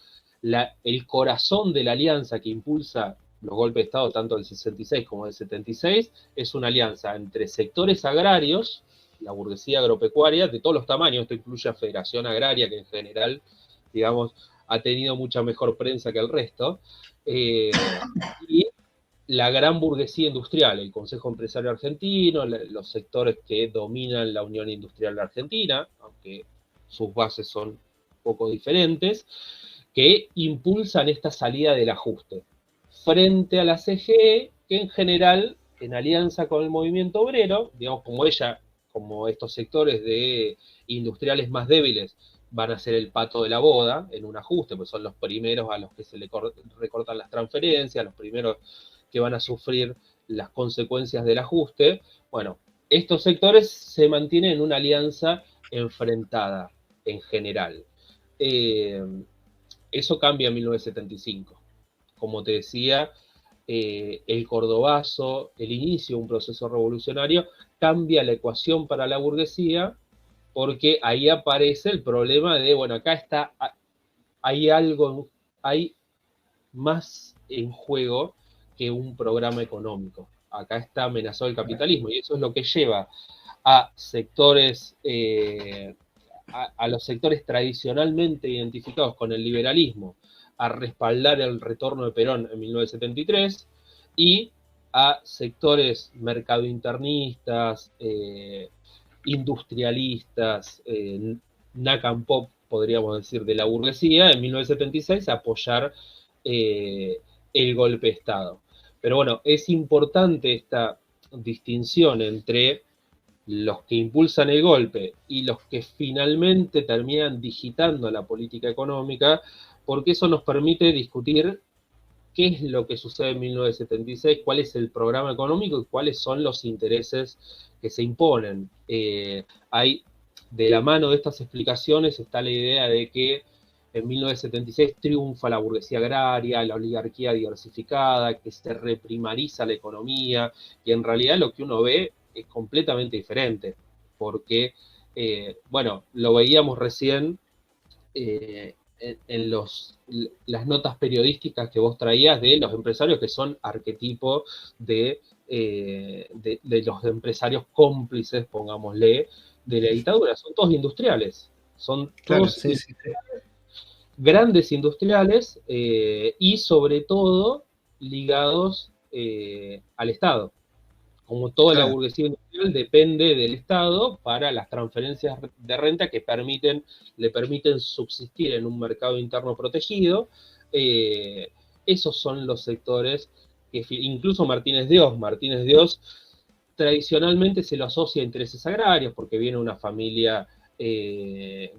el corazón de la alianza que impulsa los golpes de Estado, tanto del 66 como del 76, es una alianza entre sectores agrarios, la burguesía agropecuaria, de todos los tamaños, esto incluye a Federación Agraria, que en general, digamos, ha tenido mucha mejor prensa que el resto, y la gran burguesía industrial, el Consejo Empresario Argentino, los sectores que dominan la Unión Industrial de Argentina, aunque sus bases son un poco diferentes, que impulsan esta salida del ajuste frente a la CGE, que en general, en alianza con el movimiento obrero, digamos, como estos sectores de industriales más débiles van a ser el pato de la boda en un ajuste, pues son los primeros a los que se le recortan las transferencias, los primeros que van a sufrir las consecuencias del ajuste. Bueno, estos sectores se mantienen en una alianza enfrentada en general. Eso cambia en 1975. Como te decía, el cordobazo, el inicio de un proceso revolucionario, cambia la ecuación para la burguesía, porque ahí aparece el problema de, bueno, acá está, hay más en juego que un programa económico. Acá está amenazado el capitalismo, y eso es lo que lleva a sectores, a los sectores tradicionalmente identificados con el liberalismo, a respaldar el retorno de Perón en 1973, y a sectores mercadointernistas, industrialistas, NACAM Pop, podríamos decir, de la burguesía, en 1976 a apoyar el golpe de Estado. Pero bueno, es importante esta distinción entre los que impulsan el golpe y los que finalmente terminan digitando la política económica, porque eso nos permite discutir qué es lo que sucede en 1976, cuál es el programa económico y cuáles son los intereses que se imponen. Hay, de la mano de estas explicaciones, está la idea de que en 1976 triunfa la burguesía agraria, la oligarquía diversificada, que se reprimariza la economía, y en realidad lo que uno ve es completamente diferente, porque, bueno, lo veíamos recién en las notas periodísticas que vos traías de los empresarios que son arquetipo de los empresarios cómplices, pongámosle, de la dictadura. Son todos industriales, son todos grandes industriales y sobre todo ligados al Estado. Como toda la burguesía industrial depende del Estado para las transferencias de renta que le permiten subsistir en un mercado interno protegido. Esos son los sectores que incluso Martínez Dios tradicionalmente se lo asocia a intereses agrarios porque viene una familia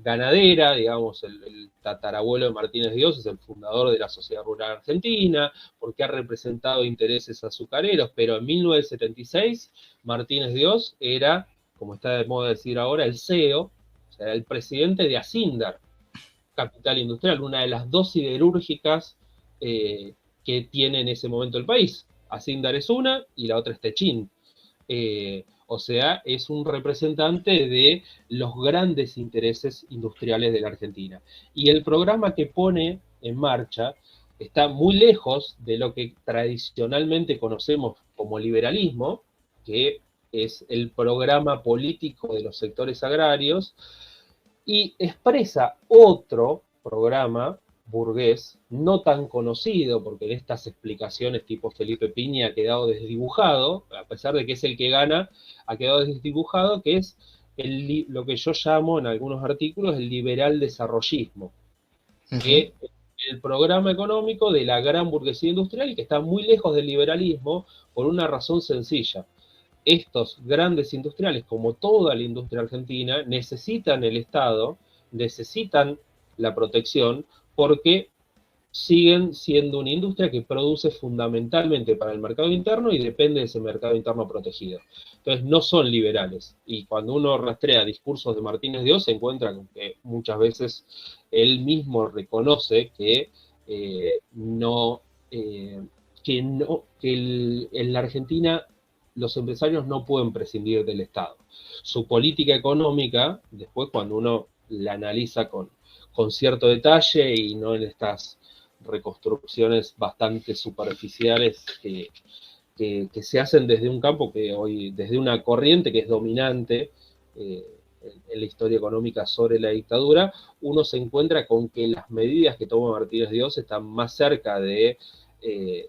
ganadera, digamos, el tatarabuelo de Martínez Dios es el fundador de la Sociedad Rural Argentina, porque ha representado intereses azucareros, pero en 1976 Martínez Dios era, como está de moda decir ahora, el CEO, o sea, el presidente de Asindar, capital industrial, una de las dos siderúrgicas que tiene en ese momento el país. Asindar es una y la otra es Techín. O sea, es un representante de los grandes intereses industriales de la Argentina. Y el programa que pone en marcha está muy lejos de lo que tradicionalmente conocemos como liberalismo, que es el programa político de los sectores agrarios, y expresa otro programa burgués, no tan conocido, porque en estas explicaciones tipo Felipe Piña ha quedado desdibujado, a pesar de que es el que gana, ha quedado desdibujado, que es lo que yo llamo en algunos artículos el liberal desarrollismo, que es el programa económico de la gran burguesía industrial y que está muy lejos del liberalismo por una razón sencilla. Estos grandes industriales, como toda la industria argentina, necesitan el Estado, necesitan la protección, porque siguen siendo una industria que produce fundamentalmente para el mercado interno y depende de ese mercado interno protegido. Entonces no son liberales. Y cuando uno rastrea discursos de Martínez de Oz, se encuentra con que muchas veces él mismo reconoce que no, en la Argentina los empresarios no pueden prescindir del Estado. Su política económica, después cuando uno la analiza con cierto detalle y no en estas reconstrucciones bastante superficiales que se hacen desde un campo que hoy, desde una corriente que es dominante en la historia económica sobre la dictadura, uno se encuentra con que las medidas que toma Martínez de Oz están más cerca de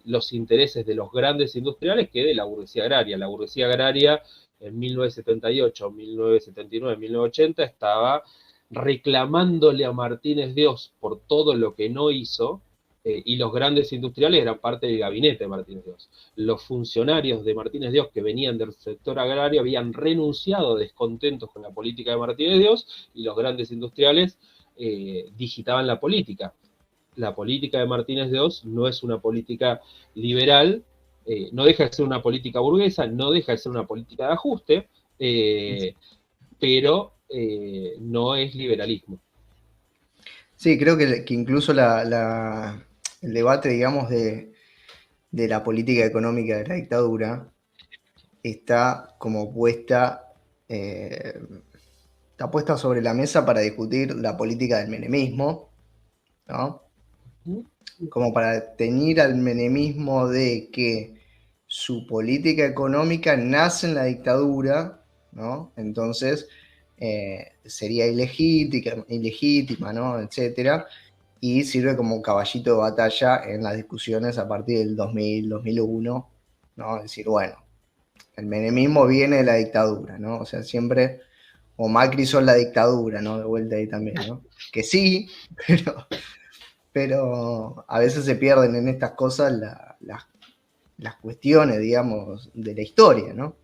los intereses de los grandes industriales que de la burguesía agraria. La burguesía agraria en 1978, 1979, 1980 estaba reclamándole a Martínez de Oz por todo lo que no hizo, y los grandes industriales eran parte del gabinete de Martínez de Oz. Los funcionarios de Martínez de Oz que venían del sector agrario habían renunciado descontentos con la política de Martínez de Oz, y los grandes industriales digitaban la política. La política de Martínez de Oz no es una política liberal, no deja de ser una política burguesa, no deja de ser una política de ajuste, pero no es liberalismo. Sí, creo que incluso el debate, digamos, de la política económica de la dictadura está como puesta, está puesta sobre la mesa para discutir la política del menemismo, ¿no? Como para teñir al menemismo de que su política económica nace en la dictadura, ¿no? Entonces sería ilegítima, ¿no? Etcétera, y sirve como caballito de batalla en las discusiones a partir del 2000, 2001, ¿no? Es decir, bueno, el menemismo viene de la dictadura, ¿no? O sea, siempre, o Macri son la dictadura, ¿no? De vuelta ahí también, ¿no? Que sí, pero a veces se pierden en estas cosas las cuestiones, digamos, de la historia, ¿no?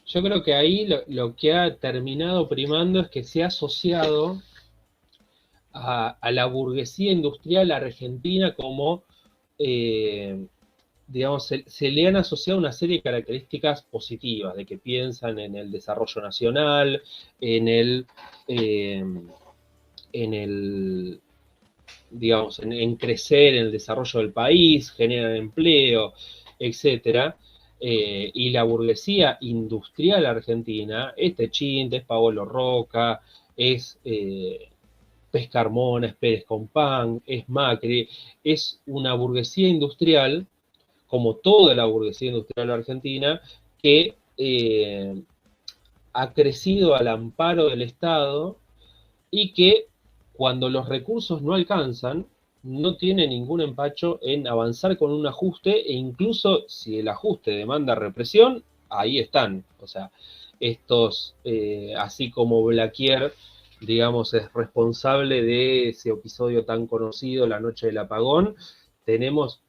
Yo creo que ahí lo que ha terminado primando es que se ha asociado a la burguesía industrial argentina como, digamos, se le han asociado una serie de características positivas, de que piensan en el desarrollo nacional, digamos, en crecer, en el desarrollo del país, generan empleo, etcétera. Y la burguesía industrial argentina es Techint, es Paolo Roca, es Pez Carmona, es Pérez Compán, es Macri, es una burguesía industrial, como toda la burguesía industrial argentina, que ha crecido al amparo del Estado y que cuando los recursos no alcanzan, no tiene ningún empacho en avanzar con un ajuste, e incluso si el ajuste demanda represión, ahí están. O sea, estos, así como Blaquier, digamos, es responsable de ese episodio tan conocido, la noche del apagón, tenemos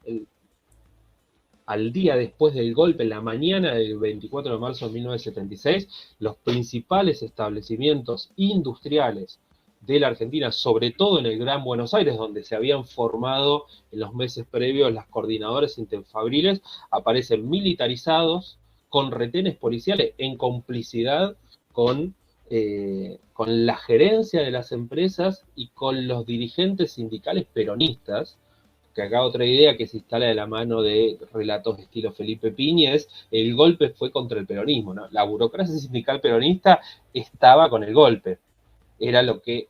al día después del golpe, en la mañana del 24 de marzo de 1976, los principales establecimientos industriales de la Argentina, sobre todo en el Gran Buenos Aires, donde se habían formado en los meses previos las coordinadoras interfabriles, aparecen militarizados, con retenes policiales, en complicidad con la gerencia de las empresas y con los dirigentes sindicales peronistas, que acá otra idea que se instala de la mano de relatos de estilo Felipe Piña es: el golpe fue contra el peronismo, ¿no? La burocracia sindical peronista estaba con el golpe. Era los que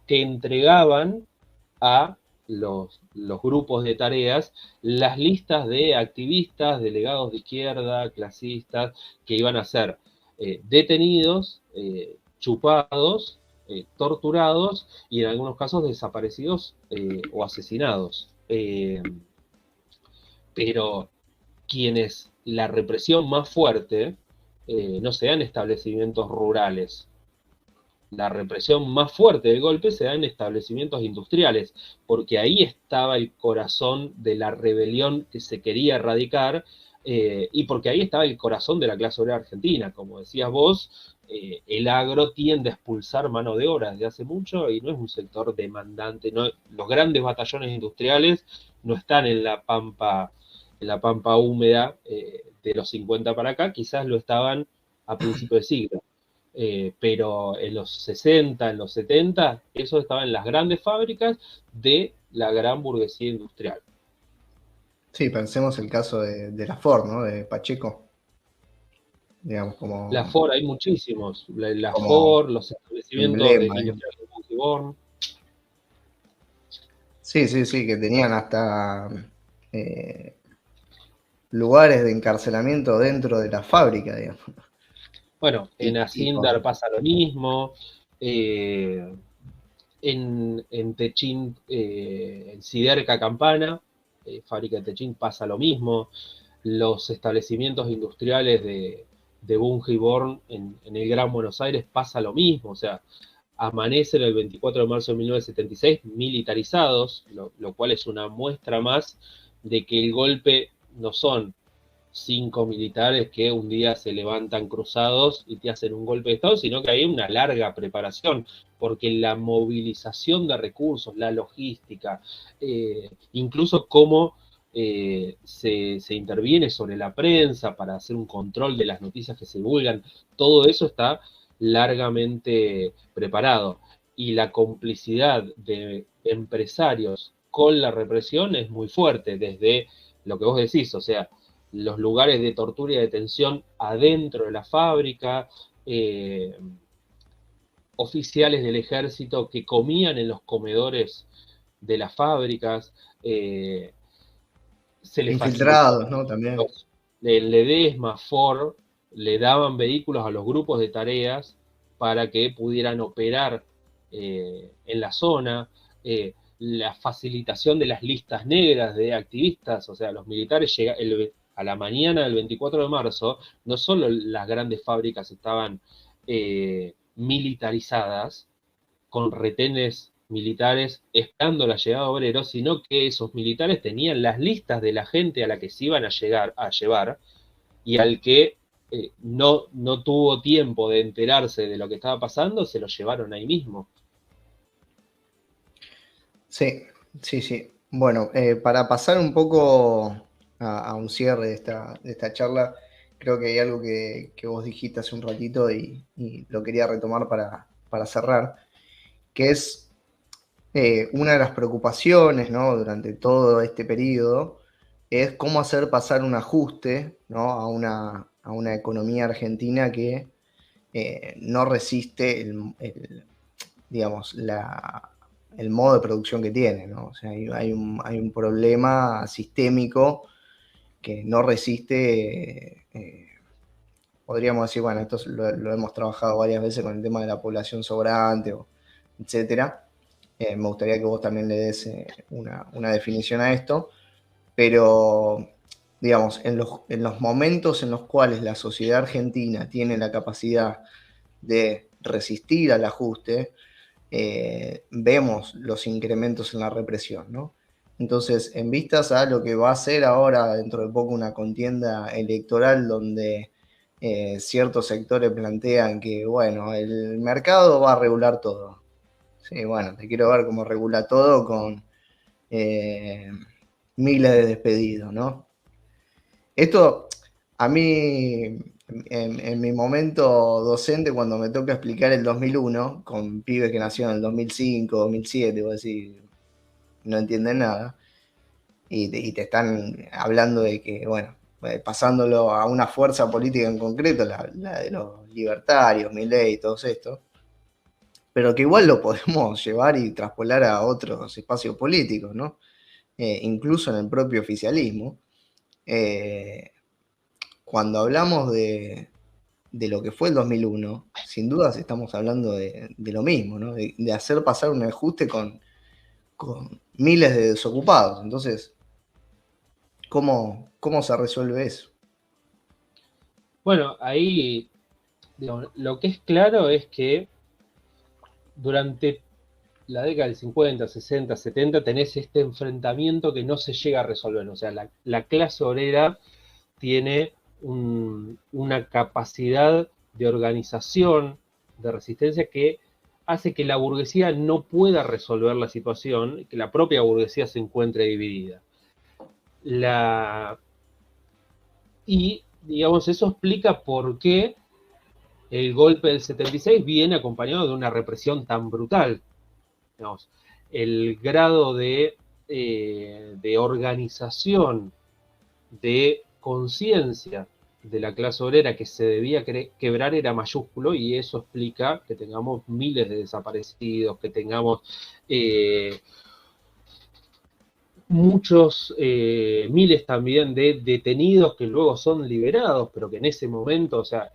entregaban a los grupos de tareas las listas de activistas, delegados de izquierda, clasistas, que iban a ser detenidos, chupados, torturados y en algunos casos desaparecidos o asesinados. Pero quienes la represión más fuerte no se da en establecimientos rurales. La represión más fuerte del golpe se da en establecimientos industriales, porque ahí estaba el corazón de la rebelión que se quería erradicar, y porque ahí estaba el corazón de la clase obrera argentina. Como decías vos, el agro tiende a expulsar mano de obra desde hace mucho y no es un sector demandante. No, los grandes batallones industriales no están en la pampa húmeda de los 50 para acá, quizás lo estaban a principios de siglo. Pero en los 60, en los 70, eso estaba en las grandes fábricas de la gran burguesía industrial. Sí, pensemos el caso de la Ford, ¿no? De Pacheco, digamos, La como, Ford, hay muchísimos. La como Ford, los establecimientos emblema, digamos. industriales de Bungiborn. Sí, sí, sí, que tenían hasta eh, lugares de encarcelamiento dentro de la fábrica, digamos. Bueno, en Y Asindar con, pasa lo mismo. eh, en Techín, en Siderca Campana, fábrica de Techín, pasa lo mismo. Los establecimientos industriales de Bungiborn en el Gran Buenos Aires pasa lo mismo. O sea, amanecen el 24 de marzo de 1976 militarizados, lo cual es una muestra más de que el golpe no son 5 militares que un día se levantan cruzados y te hacen un golpe de Estado, sino que hay una larga preparación, porque la movilización de recursos, la logística, incluso cómo se interviene sobre la prensa para hacer un control de las noticias que se divulgan, todo eso está largamente preparado. Y la complicidad de empresarios con la represión es muy fuerte, desde lo que vos decís, o sea, los lugares de tortura y detención adentro de la fábrica, oficiales del ejército que comían en los comedores de las fábricas, se les facilitaba. infiltrados, ¿no? También. El Ledesma, Ford, le daban vehículos a los grupos de tareas para que pudieran operar en la zona, la facilitación de las listas negras de activistas, o sea, los militares a la mañana del 24 de marzo, no solo las grandes fábricas estaban militarizadas, con retenes militares esperando la llegada de obreros, sino que esos militares tenían las listas de la gente a la que se iban a llevar y al que no tuvo tiempo de enterarse de lo que estaba pasando, se lo llevaron ahí mismo. Sí, sí, sí. Bueno, para pasar un poco a un cierre de esta charla, creo que hay algo que vos dijiste hace un ratito y lo quería retomar para cerrar, que es una de las preocupaciones, ¿no? Durante todo este periodo, es cómo hacer pasar un ajuste, ¿no? A una economía argentina que no resiste digamos, el modo de producción que tiene, ¿no? O sea, hay un problema sistémico que no resiste, podríamos decir, bueno, esto lo hemos trabajado varias veces con el tema de la población sobrante, etcétera. Me gustaría que vos también le des una definición a esto, pero digamos, en los momentos en los cuales la sociedad argentina tiene la capacidad de resistir al ajuste, vemos los incrementos en la represión, ¿no? Entonces, en vistas a lo que va a ser ahora, dentro de poco, una contienda electoral donde ciertos sectores plantean que, bueno, el mercado va a regular todo. Sí, bueno, te quiero ver cómo regula todo con eh, miles de despedidos, ¿no? Esto a mí, en mi momento docente, cuando me toca explicar el 2001, con pibes que nacieron en el 2005, 2007, vos decís, no entienden nada, y te están hablando de que, bueno, pasándolo a una fuerza política en concreto, la de los libertarios, Milei y todos estos, pero que igual lo podemos llevar y traspolar a otros espacios políticos, ¿no? Incluso en el propio oficialismo. Eh, Cuando hablamos de lo que fue el 2001, sin dudas estamos hablando de lo mismo, ¿no? De hacer pasar un ajuste con miles de desocupados. Entonces, ¿cómo se resuelve eso? Bueno, ahí digamos, lo que es claro es que durante la década del 50, 60, 70 tenés este enfrentamiento que no se llega a resolver. O sea, la clase obrera tiene una capacidad de organización, de resistencia, que hace que la burguesía no pueda resolver la situación, que la propia burguesía se encuentre dividida. Y, digamos, eso explica por qué el golpe del 76 viene acompañado de una represión tan brutal. Digamos, el grado de organización, de conciencia de la clase obrera que se debía quebrar era mayúsculo, y eso explica que tengamos miles de desaparecidos, que tengamos muchos, miles también de detenidos que luego son liberados, pero que en ese momento, o sea,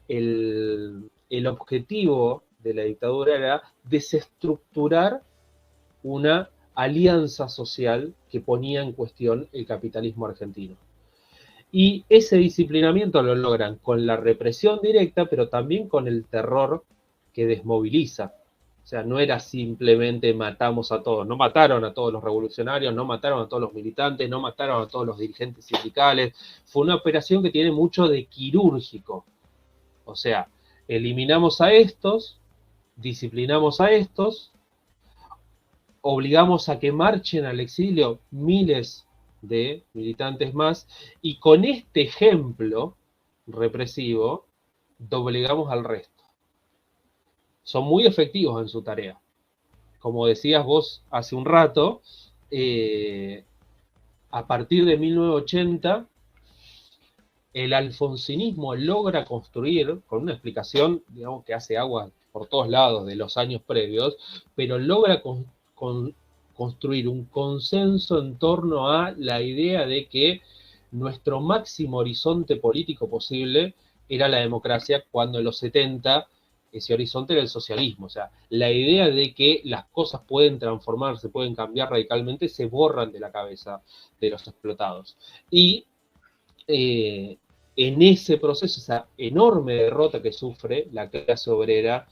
el objetivo de la dictadura era desestructurar una alianza social que ponía en cuestión el capitalismo argentino. Y ese disciplinamiento lo logran con la represión directa, pero también con el terror que desmoviliza. O sea, no era simplemente matamos a todos, no mataron a todos los revolucionarios, no mataron a todos los militantes, no mataron a todos los dirigentes sindicales. Fue una operación que tiene mucho de quirúrgico. O sea, eliminamos a estos, disciplinamos a estos, obligamos a que marchen al exilio miles de militantes más, y con este ejemplo represivo doblegamos al resto. Son muy efectivos en su tarea. Como decías vos hace un rato, a partir de 1980, el alfonsinismo logra construir, con una explicación, digamos, que hace agua por todos lados de los años previos, pero logra construir un consenso en torno a la idea de que nuestro máximo horizonte político posible era la democracia, cuando en los 70 ese horizonte era el socialismo. O sea, la idea de que las cosas pueden transformarse, pueden cambiar radicalmente, se borran de la cabeza de los explotados. Y en ese proceso, esa enorme derrota que sufre la clase obrera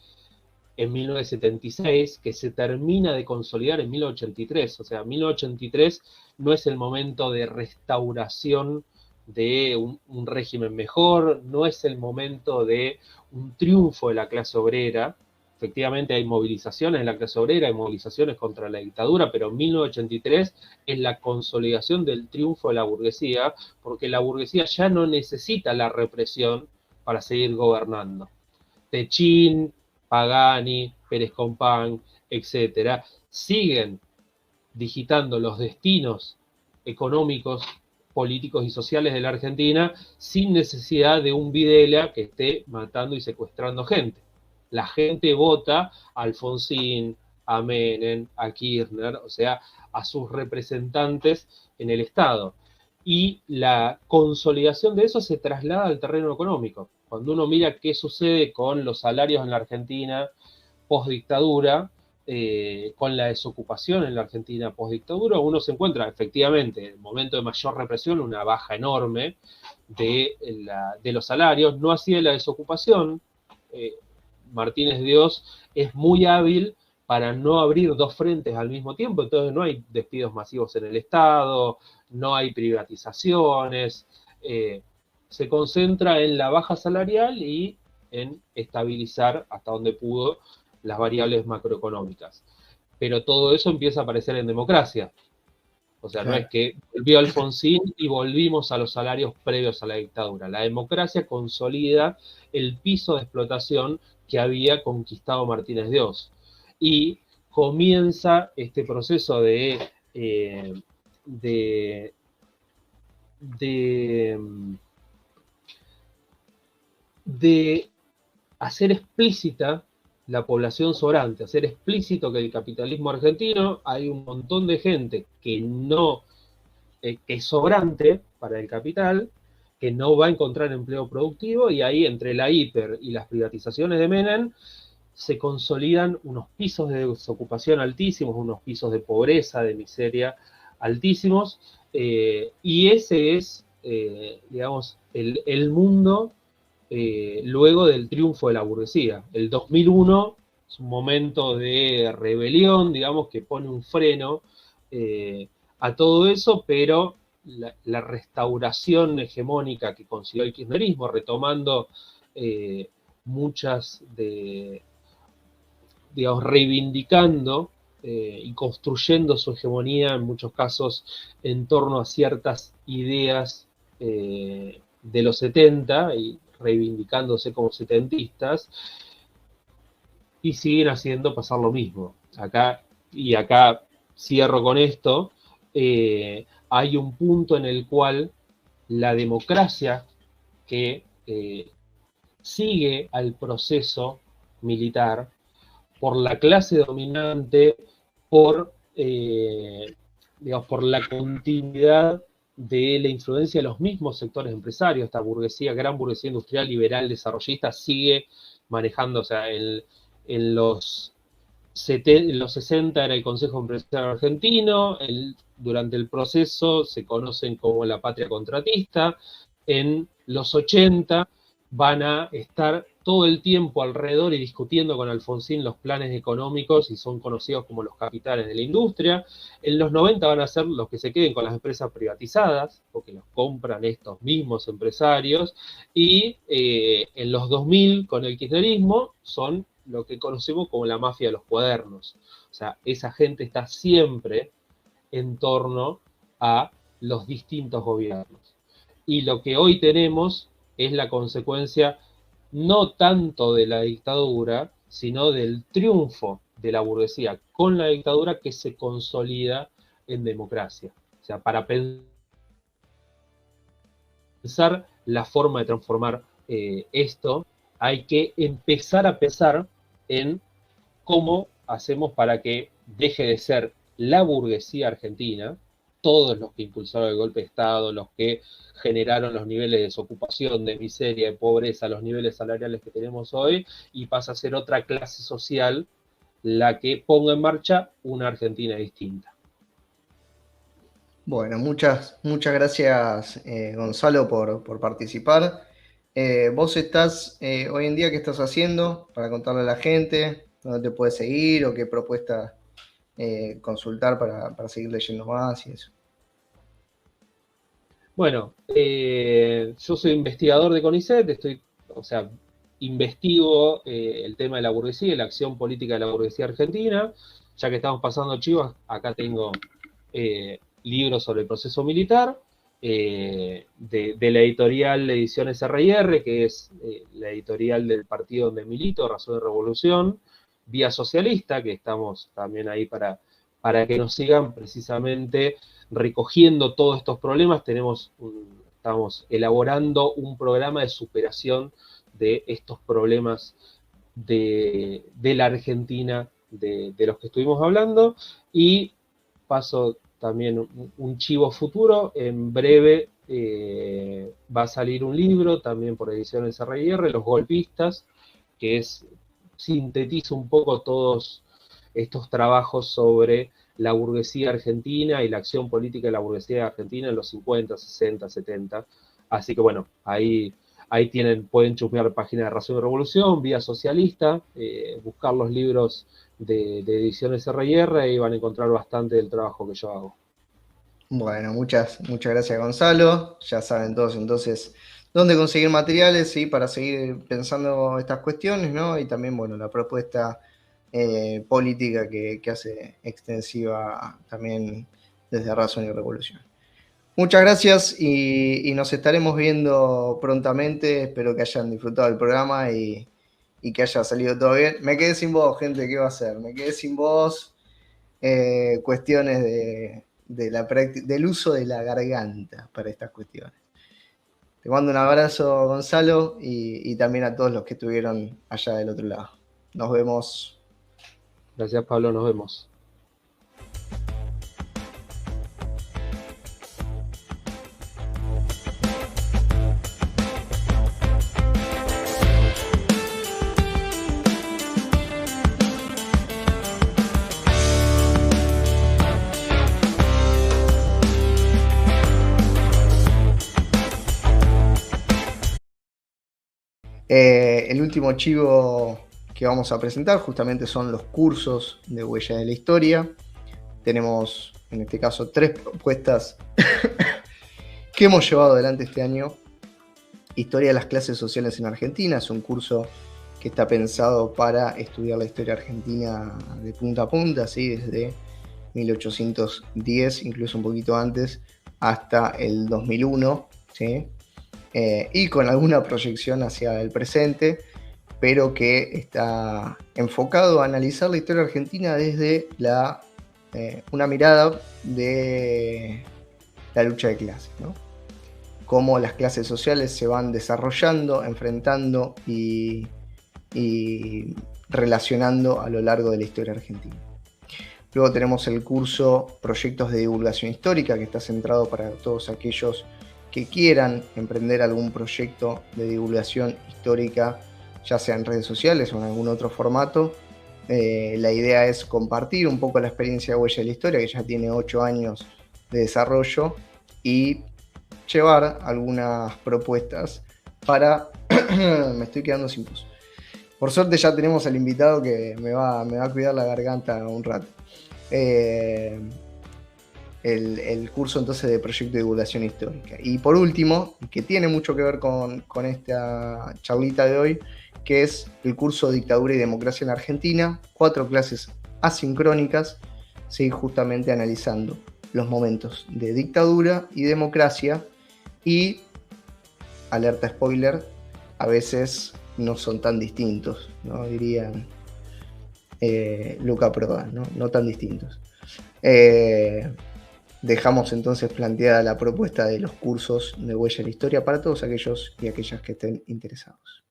en 1976, que se termina de consolidar en 1983. O sea, 1983 no es el momento de restauración de un régimen mejor, no es el momento de un triunfo de la clase obrera. Efectivamente hay movilizaciones en la clase obrera, hay movilizaciones contra la dictadura, pero 1983 es la consolidación del triunfo de la burguesía, porque la burguesía ya no necesita la represión para seguir gobernando. Techín, Pagani, Pérez Compán, etcétera, siguen digitando los destinos económicos, políticos y sociales de la Argentina sin necesidad de un Videla que esté matando y secuestrando gente. La gente vota a Alfonsín, a Menem, a Kirchner, o sea, a sus representantes en el Estado. Y la consolidación de eso se traslada al terreno económico. Cuando uno mira qué sucede con los salarios en la Argentina post-dictadura, con la desocupación en la Argentina post-dictadura, uno se encuentra efectivamente en el momento de mayor represión una baja enorme de los salarios, no así de la desocupación. Martínez Dios es muy hábil para no abrir dos frentes al mismo tiempo, entonces no hay despidos masivos en el Estado, no hay privatizaciones, se concentra en la baja salarial y en estabilizar hasta donde pudo las variables macroeconómicas. Pero todo eso empieza a aparecer en democracia. O sea, no es que volvió Alfonsín y volvimos a los salarios previos a la dictadura. La democracia consolida el piso de explotación que había conquistado Martínez Dios. Y comienza este proceso de hacer explícita la población sobrante, hacer explícito que el capitalismo argentino hay un montón de gente que no, que es sobrante para el capital, que no va a encontrar empleo productivo, y ahí entre la hiper y las privatizaciones de Menem se consolidan unos pisos de desocupación altísimos, unos pisos de pobreza, de miseria altísimos, y ese es, digamos, el mundo luego del triunfo de la burguesía. El 2001 es un momento de rebelión, digamos, que pone un freno a todo eso, pero la restauración hegemónica que consiguió el kirchnerismo, retomando muchas de, digamos, reivindicando y construyendo su hegemonía, en muchos casos, en torno a ciertas ideas de los 70 y reivindicándose como setentistas, y siguen haciendo pasar lo mismo. Acá cierro con esto, hay un punto en el cual la democracia que sigue al proceso militar por la clase dominante, digamos, por la continuidad de la influencia de los mismos sectores empresarios. Esta burguesía, gran burguesía industrial, liberal, desarrollista, sigue manejando, o sea, en los 60 era el Consejo Empresarial Argentino, durante el proceso se conocen como la patria contratista, en los 80 van a estar todo el tiempo alrededor y discutiendo con Alfonsín los planes económicos y son conocidos como los capitales de la industria. En los 90 van a ser los que se queden con las empresas privatizadas, porque los compran estos mismos empresarios, y en los 2000 con el kirchnerismo son lo que conocemos como la mafia de los cuadernos. O sea, esa gente está siempre en torno a los distintos gobiernos. Y lo que hoy tenemos es la consecuencia no tanto de la dictadura, sino del triunfo de la burguesía con la dictadura que se consolida en democracia. O sea, para pensar la forma de transformar esto, hay que empezar a pensar en cómo hacemos para que deje de ser la burguesía argentina, todos los que impulsaron el golpe de Estado, los que generaron los niveles de desocupación, de miseria, de pobreza, los niveles salariales que tenemos hoy, y pasa a ser otra clase social la que ponga en marcha una Argentina distinta. Bueno, muchas gracias, Gonzalo, por participar. Vos estás, hoy en día, ¿qué estás haciendo para contarle a la gente? ¿Dónde te puedes seguir o qué propuesta consultar para seguir leyendo más y eso? Bueno, yo soy investigador de CONICET, investigo el tema de la burguesía y la acción política de la burguesía argentina. Ya que estamos pasando chivos, acá tengo libros sobre el proceso militar, de la editorial Ediciones R&R, que es la editorial del partido donde milito, Razón de Revolución, Vía Socialista, que estamos también ahí para que nos sigan precisamente recogiendo todos estos problemas. Estamos elaborando un programa de superación de estos problemas de la Argentina de los que estuvimos hablando. Y paso también un chivo futuro, en breve va a salir un libro también por Ediciones R&R, Los Golpistas, que sintetiza un poco todos estos trabajos sobre la burguesía argentina y la acción política de la burguesía argentina en los 50, 60, 70. Así que bueno, ahí pueden chusmear la página de Razón de Revolución, Vía Socialista, buscar los libros de Ediciones R&R y van a encontrar bastante del trabajo que yo hago. Bueno, muchas gracias, Gonzalo. Ya saben todos entonces dónde conseguir materiales, ¿sí? Para seguir pensando estas cuestiones, ¿no? Y también, bueno, la propuesta política que hace extensiva también desde Razón y Revolución. Muchas gracias y nos estaremos viendo prontamente. Espero que hayan disfrutado del programa y que haya salido todo bien. Me quedé sin voz, gente, ¿qué va a hacer? Me quedé sin voz. Cuestiones del uso de la garganta para estas cuestiones. Te mando un abrazo, Gonzalo, y también a todos los que estuvieron allá del otro lado. Nos vemos. Gracias, Pablo, nos vemos. El último chivo que vamos a presentar justamente son los cursos de Huella de la Historia. Tenemos, en este caso, 3 propuestas que hemos llevado adelante este año. Historia de las clases sociales en Argentina. Es un curso que está pensado para estudiar la historia argentina de punta a punta, ¿sí? Desde 1810, incluso un poquito antes, hasta el 2001, ¿sí? Y con alguna proyección hacia el presente, pero que está enfocado a analizar la historia argentina desde una mirada de la lucha de clases, ¿no? Cómo las clases sociales se van desarrollando, enfrentando y relacionando a lo largo de la historia argentina. Luego tenemos el curso Proyectos de Divulgación Histórica, que está centrado para todos aquellos que quieran emprender algún proyecto de divulgación histórica, ya sea en redes sociales o en algún otro formato. La idea es compartir un poco la experiencia de Huella de la Historia, que ya tiene 8 años de desarrollo, y llevar algunas propuestas para... Me estoy quedando sin voz. Por suerte ya tenemos al invitado que me va a cuidar la garganta un rato. El curso entonces de Proyecto de Divulgación Histórica. Y por último, que tiene mucho que ver con esta charlita de hoy, que es el curso Dictadura y Democracia en Argentina, 4 clases asincrónicas, ¿sí? Justamente analizando los momentos de dictadura y democracia, y, alerta spoiler, a veces no son tan distintos, ¿no? Dirían Luca Prodan, no tan distintos. Dejamos entonces planteada la propuesta de los cursos de Huella de la Historia para todos aquellos y aquellas que estén interesados.